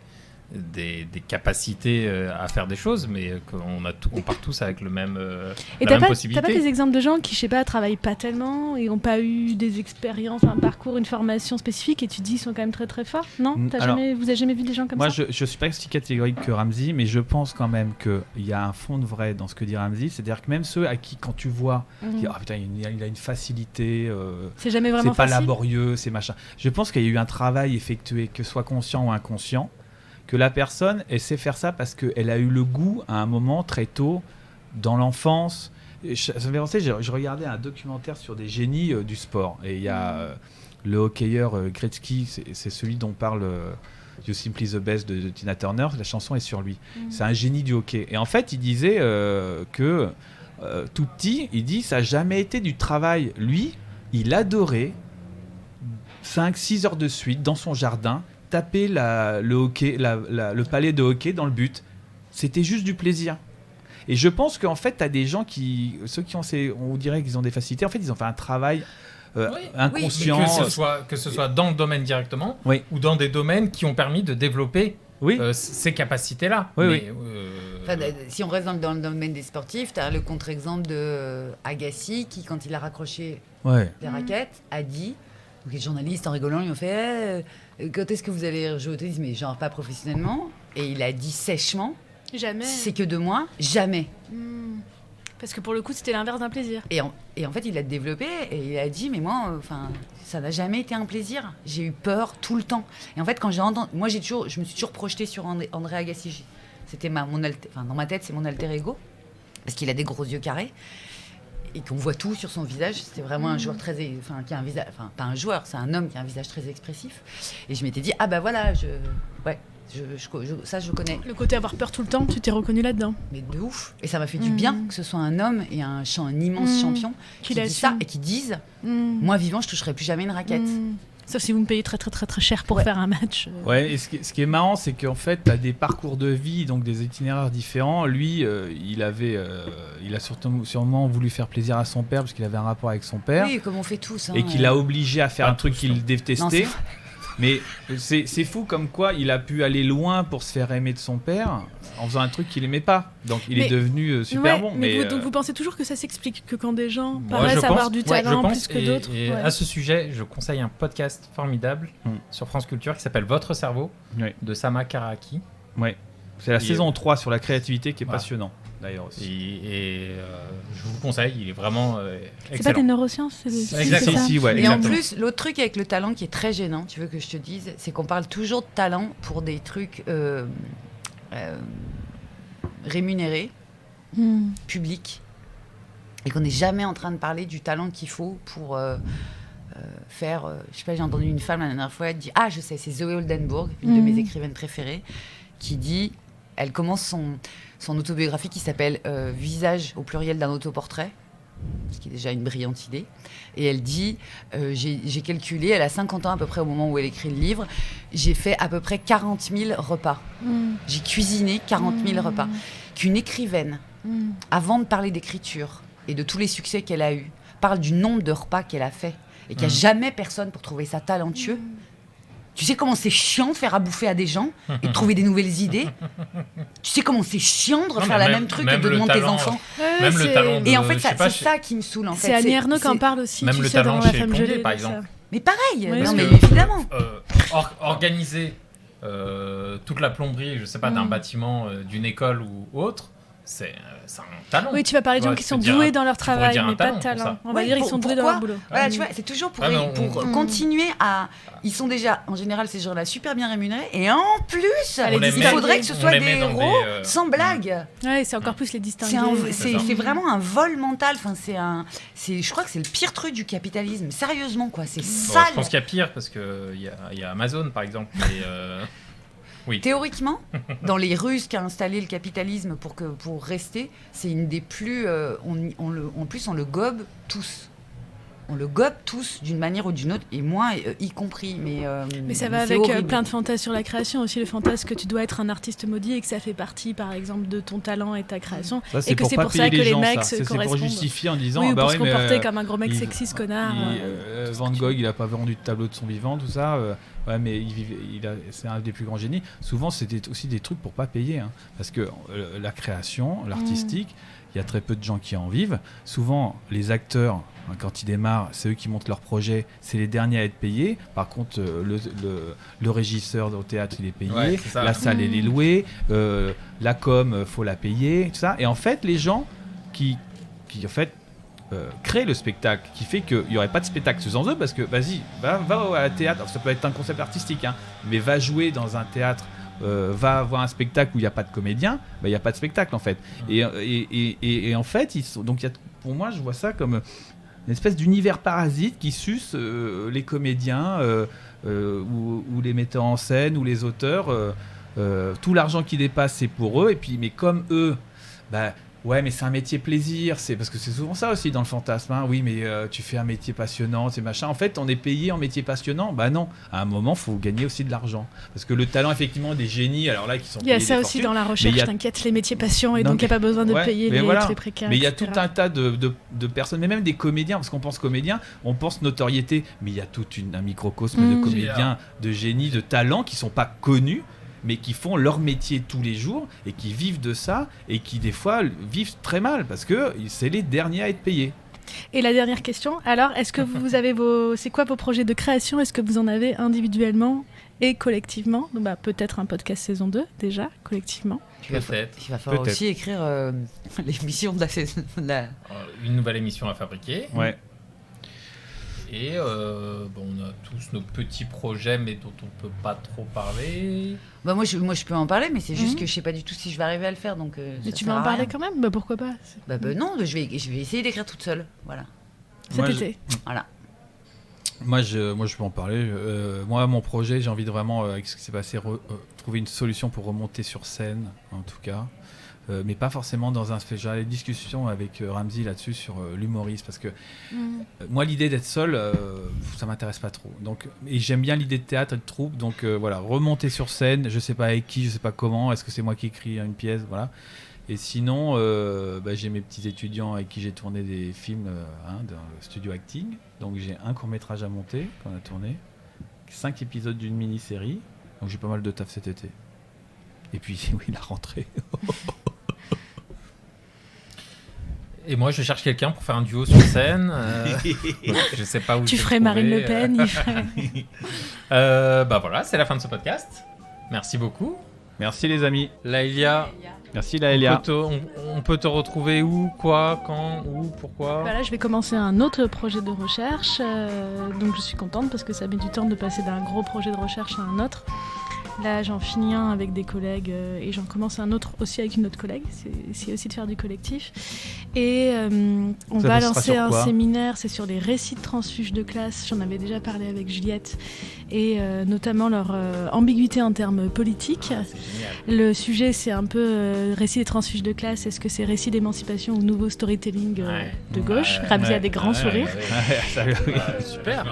Speaker 1: capacités à faire des choses, mais on part tous avec le même,
Speaker 4: Et
Speaker 1: la
Speaker 4: t'as
Speaker 1: même
Speaker 4: pas
Speaker 1: possibilité.
Speaker 4: des exemples de gens qui, je sais pas, travaillent pas tellement et ont pas eu des expériences, un parcours, une formation spécifique et tu te dis ils sont quand même très très forts? Non?
Speaker 2: Alors,
Speaker 4: Vous avez jamais vu des gens comme
Speaker 2: Moi,
Speaker 4: ça?
Speaker 2: je suis pas aussi catégorique que Ramzy, mais je pense quand même qu'il y a un fond de vrai dans ce que dit Ramzy. C'est-à-dire que même ceux à qui, quand tu vois, tu dis,
Speaker 4: Mhm.
Speaker 2: ah putain, il a une facilité,
Speaker 4: C'est jamais vraiment
Speaker 2: c'est pas
Speaker 4: facile.
Speaker 2: laborieux, c'est machin. Je pense qu'il y a eu un travail effectué, que ce soit conscient ou inconscient, que la personne, elle sait faire ça parce qu'elle a eu le goût à un moment très tôt, dans l'enfance. Ça me fait penser, je regardais un documentaire sur des génies du sport. Et il y a le hockeyeur Gretzky, c'est celui dont parle You Simply the Best de Tina Turner. La chanson est sur lui. C'est un génie du hockey. Et en fait, il disait que tout petit, il dit ça n'a jamais été du travail. Lui, il adorait 5-6 heures de suite dans son jardin taper le palais de hockey dans le but. C'était juste du plaisir. Et je pense qu'en fait, tu as des gens ceux qui on dirait qu'ils ont des facilités, en fait, ils ont fait un travail inconscient.
Speaker 1: Que ce soit dans le domaine directement
Speaker 2: Oui.
Speaker 1: ou dans des domaines qui ont permis de développer
Speaker 2: Oui.
Speaker 1: ces capacités-là.
Speaker 2: Oui,
Speaker 1: Mais,
Speaker 2: oui.
Speaker 3: Enfin, si on reste dans le domaine des sportifs, tu as le contre-exemple de Agassi qui, quand il a raccroché
Speaker 2: Ouais.
Speaker 3: les raquettes, a dit, donc les journalistes en rigolant lui ont fait quand est-ce que vous allez rejouer au tennis, mais genre pas professionnellement, et il a dit sèchement,
Speaker 4: Jamais.
Speaker 3: c'est que de moi, jamais.
Speaker 4: Hmm. Parce que pour le coup, c'était l'inverse d'un plaisir.
Speaker 3: Et en fait, il a développé et il a dit, mais moi, ça n'a jamais été un plaisir. J'ai eu peur tout le temps. Et en fait, quand j'ai entendu, moi, je me suis toujours projetée sur André Agassi. C'était dans ma tête, c'est mon alter ego, parce qu'il a des gros yeux carrés et qu'on voit tout sur son visage. C'était vraiment un joueur qui a un visage, pas un joueur, c'est un homme qui a un visage très expressif. Et je m'étais dit, ah bah voilà, ça je connais.
Speaker 4: Le côté avoir peur tout le temps, tu t'es reconnu là-dedans.
Speaker 3: Mais de ouf. Et ça m'a fait du bien que ce soit un homme et un immense champion qui
Speaker 4: Qu'il
Speaker 3: dit ça
Speaker 4: assume.
Speaker 3: et qui disent,
Speaker 4: Hmm.
Speaker 3: moi vivant, je toucherai plus jamais une raquette.
Speaker 4: Sauf si vous me payez très très très très cher pour
Speaker 3: Ouais.
Speaker 4: faire un match.
Speaker 2: Ouais, et ce qui est marrant, c'est qu'en fait, tu as des parcours de vie, donc des itinéraires différents. Lui, il a sûrement voulu faire plaisir à son père, parce qu'il avait un rapport avec son père,
Speaker 3: Oui, comme on fait tous.
Speaker 2: et qu'il a obligé à faire
Speaker 1: Pas
Speaker 2: un truc
Speaker 1: tous,
Speaker 2: qu'il
Speaker 1: non.
Speaker 3: Non,
Speaker 2: détestait.
Speaker 3: c'est-
Speaker 2: Mais c'est fou comme quoi il a pu aller loin pour se faire aimer de son père en faisant un truc qu'il aimait pas. Donc il
Speaker 3: Mais-
Speaker 2: est devenu super
Speaker 4: Ouais,
Speaker 2: bon.
Speaker 4: mais
Speaker 2: Mais
Speaker 4: donc vous pensez toujours que ça s'explique, que quand des gens
Speaker 1: Moi,
Speaker 4: paraissent
Speaker 1: je
Speaker 4: avoir
Speaker 1: pense-
Speaker 4: du
Speaker 1: ouais,
Speaker 4: talent
Speaker 1: je pense,
Speaker 4: plus que
Speaker 1: et-
Speaker 4: d'autres.
Speaker 1: Et
Speaker 4: ouais.
Speaker 1: à ce sujet, je conseille un podcast formidable sur France Culture qui s'appelle Votre cerveau
Speaker 2: Ouais.
Speaker 1: de Sama Karaki.
Speaker 2: ouais, c'est la
Speaker 1: Et-
Speaker 2: saison 3 sur la créativité qui est
Speaker 1: Voilà.
Speaker 2: passionnant. d'ailleurs aussi.
Speaker 1: Et je vous le conseille, il est vraiment
Speaker 4: C'est pas
Speaker 1: excellent.
Speaker 4: des neurosciences,
Speaker 1: Exactement.
Speaker 2: Si, ouais,
Speaker 3: Et
Speaker 1: exactement.
Speaker 3: en plus, l'autre truc avec le talent qui est très gênant, tu veux que je te dise, c'est qu'on parle toujours de talent pour des trucs rémunérés, publics, et qu'on n'est jamais en train de parler du talent qu'il faut pour faire... je sais pas, j'ai entendu une femme la dernière fois, elle dit « Ah, je sais, c'est Zoé Oldenburg, une de mes écrivaines préférées, qui dit... Elle commence son autobiographie qui s'appelle Visage au pluriel d'un autoportrait », ce qui est déjà une brillante idée. Et elle dit, j'ai calculé, elle a 50 ans à peu près au moment où elle écrit le livre, j'ai fait à peu près 40 000 repas. J'ai cuisiné 40 000 repas. Qu'une écrivaine, avant de parler d'écriture et de tous les succès qu'elle a eus, parle du nombre de repas qu'elle a fait et qu'il n'y a jamais personne pour trouver ça talentueux. Tu sais comment c'est chiant de faire à bouffer à des gens et de trouver des nouvelles idées. Tu sais comment c'est chiant de refaire la même truc et de demander tes enfants.
Speaker 1: Même le talent de...
Speaker 3: Et en fait,
Speaker 1: je sais pas,
Speaker 3: c'est ça qui me saoule. En fait.
Speaker 4: C'est Annie Ernaux qui en parle aussi,
Speaker 1: même
Speaker 4: tu
Speaker 1: le
Speaker 4: sais, dans
Speaker 1: talent
Speaker 4: La
Speaker 1: chez
Speaker 4: Femme
Speaker 1: Plombier,
Speaker 4: gelée.
Speaker 1: par
Speaker 4: tout ça.
Speaker 1: exemple.
Speaker 3: Mais pareil,
Speaker 4: Oui,
Speaker 3: non
Speaker 4: parce
Speaker 3: mais
Speaker 1: que,
Speaker 3: évidemment.
Speaker 1: Organiser toute la plomberie, je sais pas, d'un bâtiment, d'une école ou autre, c'est un talent.
Speaker 4: Oui, tu vas parler de gens qui sont doués dans leur travail, mais pas de talent. On va dire qu'ils sont doués dans leur boulot.
Speaker 3: Voilà, tu vois, c'est toujours pour continuer à... Ils sont déjà, en général, ces gens-là, super bien rémunérés. Et en plus, il faudrait que ce soit des héros sans blague.
Speaker 4: Ouais, c'est encore plus les distinguer.
Speaker 3: C'est vraiment un vol mental. Enfin, je crois que c'est le pire truc du capitalisme. Sérieusement, quoi. C'est sale.
Speaker 1: Je pense qu'il y a pire, parce qu'il y a Amazon, par exemple. Oui.
Speaker 3: Théoriquement, dans les ruses qu'a installé le capitalisme pour rester, c'est une des plus... en plus, on le gobe tous. On le gobe tous d'une manière ou d'une autre, et moi y compris. Mais
Speaker 4: ça va avec plein de fantasmes sur la création aussi, le fantasme que tu dois être un artiste maudit et que ça fait partie, par exemple, de ton talent et ta création.
Speaker 2: Ça,
Speaker 4: et que c'est pour ça que les mecs se correspondent.
Speaker 2: C'est pour justifier en disant...
Speaker 4: Oui, pour se comporter comme un gros mec sexiste connard.
Speaker 2: Van Gogh, il n'a pas vendu de tableau de son vivant, tout ça... Ouais, mais c'est un des plus grands génies. Souvent, c'était aussi des trucs pour pas payer, hein, parce que la création, l'artistique, il y a très peu de gens qui en vivent. Souvent, les acteurs, quand ils démarrent, c'est eux qui montent leur projet, c'est les derniers à être payés. Par contre, le régisseur au théâtre, il est payé, la salle, elle est louée, la com, faut la payer, tout ça. Et en fait, les gens qui en fait, créer le spectacle, qui fait qu'il n'y aurait pas de spectacle sans eux, parce que vas-y, va à la théâtre, alors, ça peut être un concept artistique, hein, mais va jouer dans un théâtre, va voir un spectacle où il n'y a pas de comédien, il n'y a pas de spectacle en fait. Et en fait, donc pour moi, je vois ça comme une espèce d'univers parasite qui suce les comédiens ou les metteurs en scène ou les auteurs. Tout l'argent qui dépasse, c'est pour eux, et puis, mais comme eux, ouais, mais c'est un métier plaisir, c'est parce que c'est souvent ça aussi dans le fantasme. Hein. Oui, mais tu fais un métier passionnant, c'est machin. En fait, on est payé en métier passionnant. Bah non, à un moment, faut gagner aussi de l'argent. Parce que le talent, effectivement, des génies, alors là, qui sont.
Speaker 4: Il y a ça aussi dans la recherche. T'inquiète, les métiers passion, et donc il n'y a pas besoin de payer les précaires.
Speaker 2: Mais il y a tout un tas de personnes, mais même des comédiens, parce qu'on pense comédiens, on pense notoriété, mais il y a tout un microcosme de comédiens, de génies, de talents qui sont pas connus, mais qui font leur métier tous les jours et qui vivent de ça et qui des fois vivent très mal parce que c'est les derniers à être payés.
Speaker 4: Et la dernière question, alors est-ce que vous avez c'est quoi vos projets de création? Est-ce que vous en avez individuellement et collectivement? Donc, peut-être un podcast saison 2 déjà, collectivement.
Speaker 3: Il va falloir aussi écrire l'émission de la saison.
Speaker 1: Une nouvelle émission à fabriquer.
Speaker 2: Ouais.
Speaker 1: Et on a tous nos petits projets, mais dont on peut pas trop parler.
Speaker 3: Moi, je peux en parler, mais c'est juste que je sais pas du tout si je vais arriver à le faire. Donc,
Speaker 4: mais tu veux en parler quand même? Pourquoi pas?
Speaker 3: Non, je vais essayer d'écrire toute seule. Voilà.
Speaker 4: Cet été.
Speaker 3: Voilà.
Speaker 2: Moi, je peux en parler. Moi, mon projet, j'ai envie de vraiment, avec ce qui s'est passé, trouver une solution pour remonter sur scène, en tout cas. Mais pas forcément dans un... J'avais des discussions avec Ramzy là-dessus sur l'humorisme, parce que moi, l'idée d'être seul, ça m'intéresse pas trop. Donc, et j'aime bien l'idée de théâtre et de troupe, donc voilà, remonter sur scène, je sais pas avec qui, je sais pas comment, est-ce que c'est moi qui écris une pièce, voilà. Et sinon, j'ai mes petits étudiants avec qui j'ai tourné des films dans le studio acting, donc j'ai un court-métrage à monter qu'on a tourné, 5 épisodes d'une mini-série, donc j'ai pas mal de taf cet été. Et puis, oui, la rentrée.
Speaker 1: Et moi, je cherche quelqu'un pour faire un duo sur scène. Je sais pas où
Speaker 4: tu ferais Marine Le Pen.
Speaker 1: Voilà, c'est la fin de ce podcast. Merci beaucoup.
Speaker 2: Merci les amis.
Speaker 1: Laëlia,
Speaker 2: Merci Laëlia.
Speaker 1: on peut te retrouver où, quoi, quand, où, pourquoi?
Speaker 4: Là, je vais commencer un autre projet de recherche. Donc, je suis contente parce que ça met du temps de passer d'un gros projet de recherche à un autre. Là, j'en finis un avec des collègues et j'en commence un autre aussi avec une autre collègue. C'est aussi de faire du collectif. Et on
Speaker 2: Ça
Speaker 4: va
Speaker 2: sera
Speaker 4: lancer
Speaker 2: sur
Speaker 4: un
Speaker 2: quoi
Speaker 4: séminaire, c'est sur les récits de transfuges de classe. J'en avais déjà parlé avec Juliette. Et notamment leur ambiguïté en termes politiques.
Speaker 1: C'est génial.
Speaker 4: Le sujet, c'est un peu récit des transfuges de classe. Est-ce que c'est récit d'émancipation ou nouveau storytelling de gauche? Ramzi a des grands sourires.
Speaker 1: Super.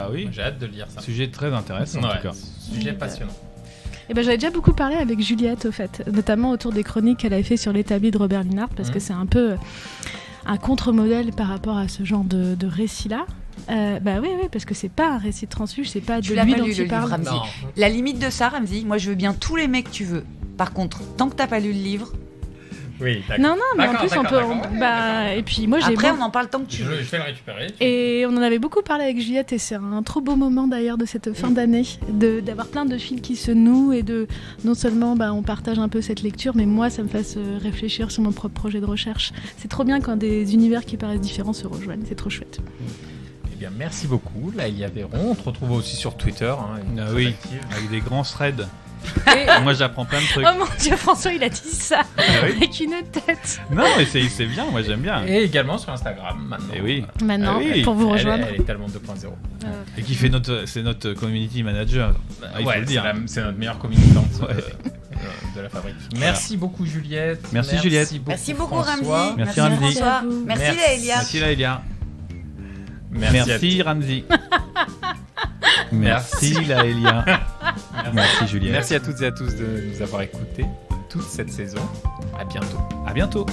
Speaker 2: Ah oui.
Speaker 1: J'ai hâte de lire ça.
Speaker 2: Sujet très intéressant en tout cas.
Speaker 1: Sujet passionnant.
Speaker 4: Et ben, j'avais déjà beaucoup parlé avec Juliette, au fait, notamment autour des chroniques qu'elle avait fait sur l'établi de Robert Linhart, parce que c'est un peu un contre-modèle par rapport à ce genre de récit-là. Oui, parce que c'est pas un récit de transfuge, c'est pas
Speaker 3: Tu
Speaker 4: de
Speaker 3: l'as
Speaker 4: lui
Speaker 3: pas
Speaker 4: dont
Speaker 3: lu, le
Speaker 4: il
Speaker 3: livre,
Speaker 4: parle.
Speaker 3: Ramzi.
Speaker 1: Non.
Speaker 3: La limite de ça, Ramzi, moi je veux bien tous les mecs que tu veux. Par contre, tant que t'as pas lu le livre,
Speaker 1: Oui, d'accord.
Speaker 4: Non, mais en
Speaker 1: D'accord,
Speaker 4: plus on peut.
Speaker 1: d'accord, ouais,
Speaker 4: Et puis moi j'ai.
Speaker 3: après on en parle tant que tu
Speaker 1: Je
Speaker 3: veux.
Speaker 1: vais le récupérer.
Speaker 4: Et on en avait beaucoup parlé avec Juliette et c'est un trop beau moment d'ailleurs de cette fin d'année, d'avoir plein de fils qui se nouent et de non seulement on partage un peu cette lecture, mais moi ça me fasse réfléchir sur mon propre projet de recherche. C'est trop bien quand des univers qui paraissent différents se rejoignent, c'est trop chouette.
Speaker 1: Eh bien, merci beaucoup, Laëlia Véron. On te retrouve aussi sur Twitter.
Speaker 2: Ah
Speaker 1: très
Speaker 2: oui,
Speaker 1: active.
Speaker 2: avec des grands threads.
Speaker 4: Et...
Speaker 2: Moi j'apprends plein de trucs.
Speaker 4: Oh mon Dieu, François il a dit ça
Speaker 2: oui.
Speaker 4: avec une tête.
Speaker 2: Non mais c'est bien, moi j'aime bien.
Speaker 1: Et également sur Instagram maintenant.
Speaker 2: Et oui.
Speaker 4: Maintenant,
Speaker 2: Ah oui.
Speaker 4: pour vous
Speaker 1: Elle
Speaker 4: rejoindre.
Speaker 1: est tellement 2.0.
Speaker 2: Et qui fait c'est notre community manager. Il faut le dire.
Speaker 1: C'est notre meilleure communicante
Speaker 2: Ouais.
Speaker 1: de la fabrique. Merci beaucoup Juliette.
Speaker 2: Merci, Juliette.
Speaker 3: Merci beaucoup
Speaker 1: François.
Speaker 3: Ramzi.
Speaker 2: Merci, Ramzi.
Speaker 3: François.
Speaker 4: À vous.
Speaker 3: Merci
Speaker 1: Merci.
Speaker 3: Laëlia.
Speaker 2: Merci Laëlia.
Speaker 1: Merci.
Speaker 2: Merci Ramzi. Merci Laëlia. Merci Juliette.
Speaker 1: Merci à toutes et à tous de nous avoir écoutés toute cette saison. À bientôt.
Speaker 2: À bientôt.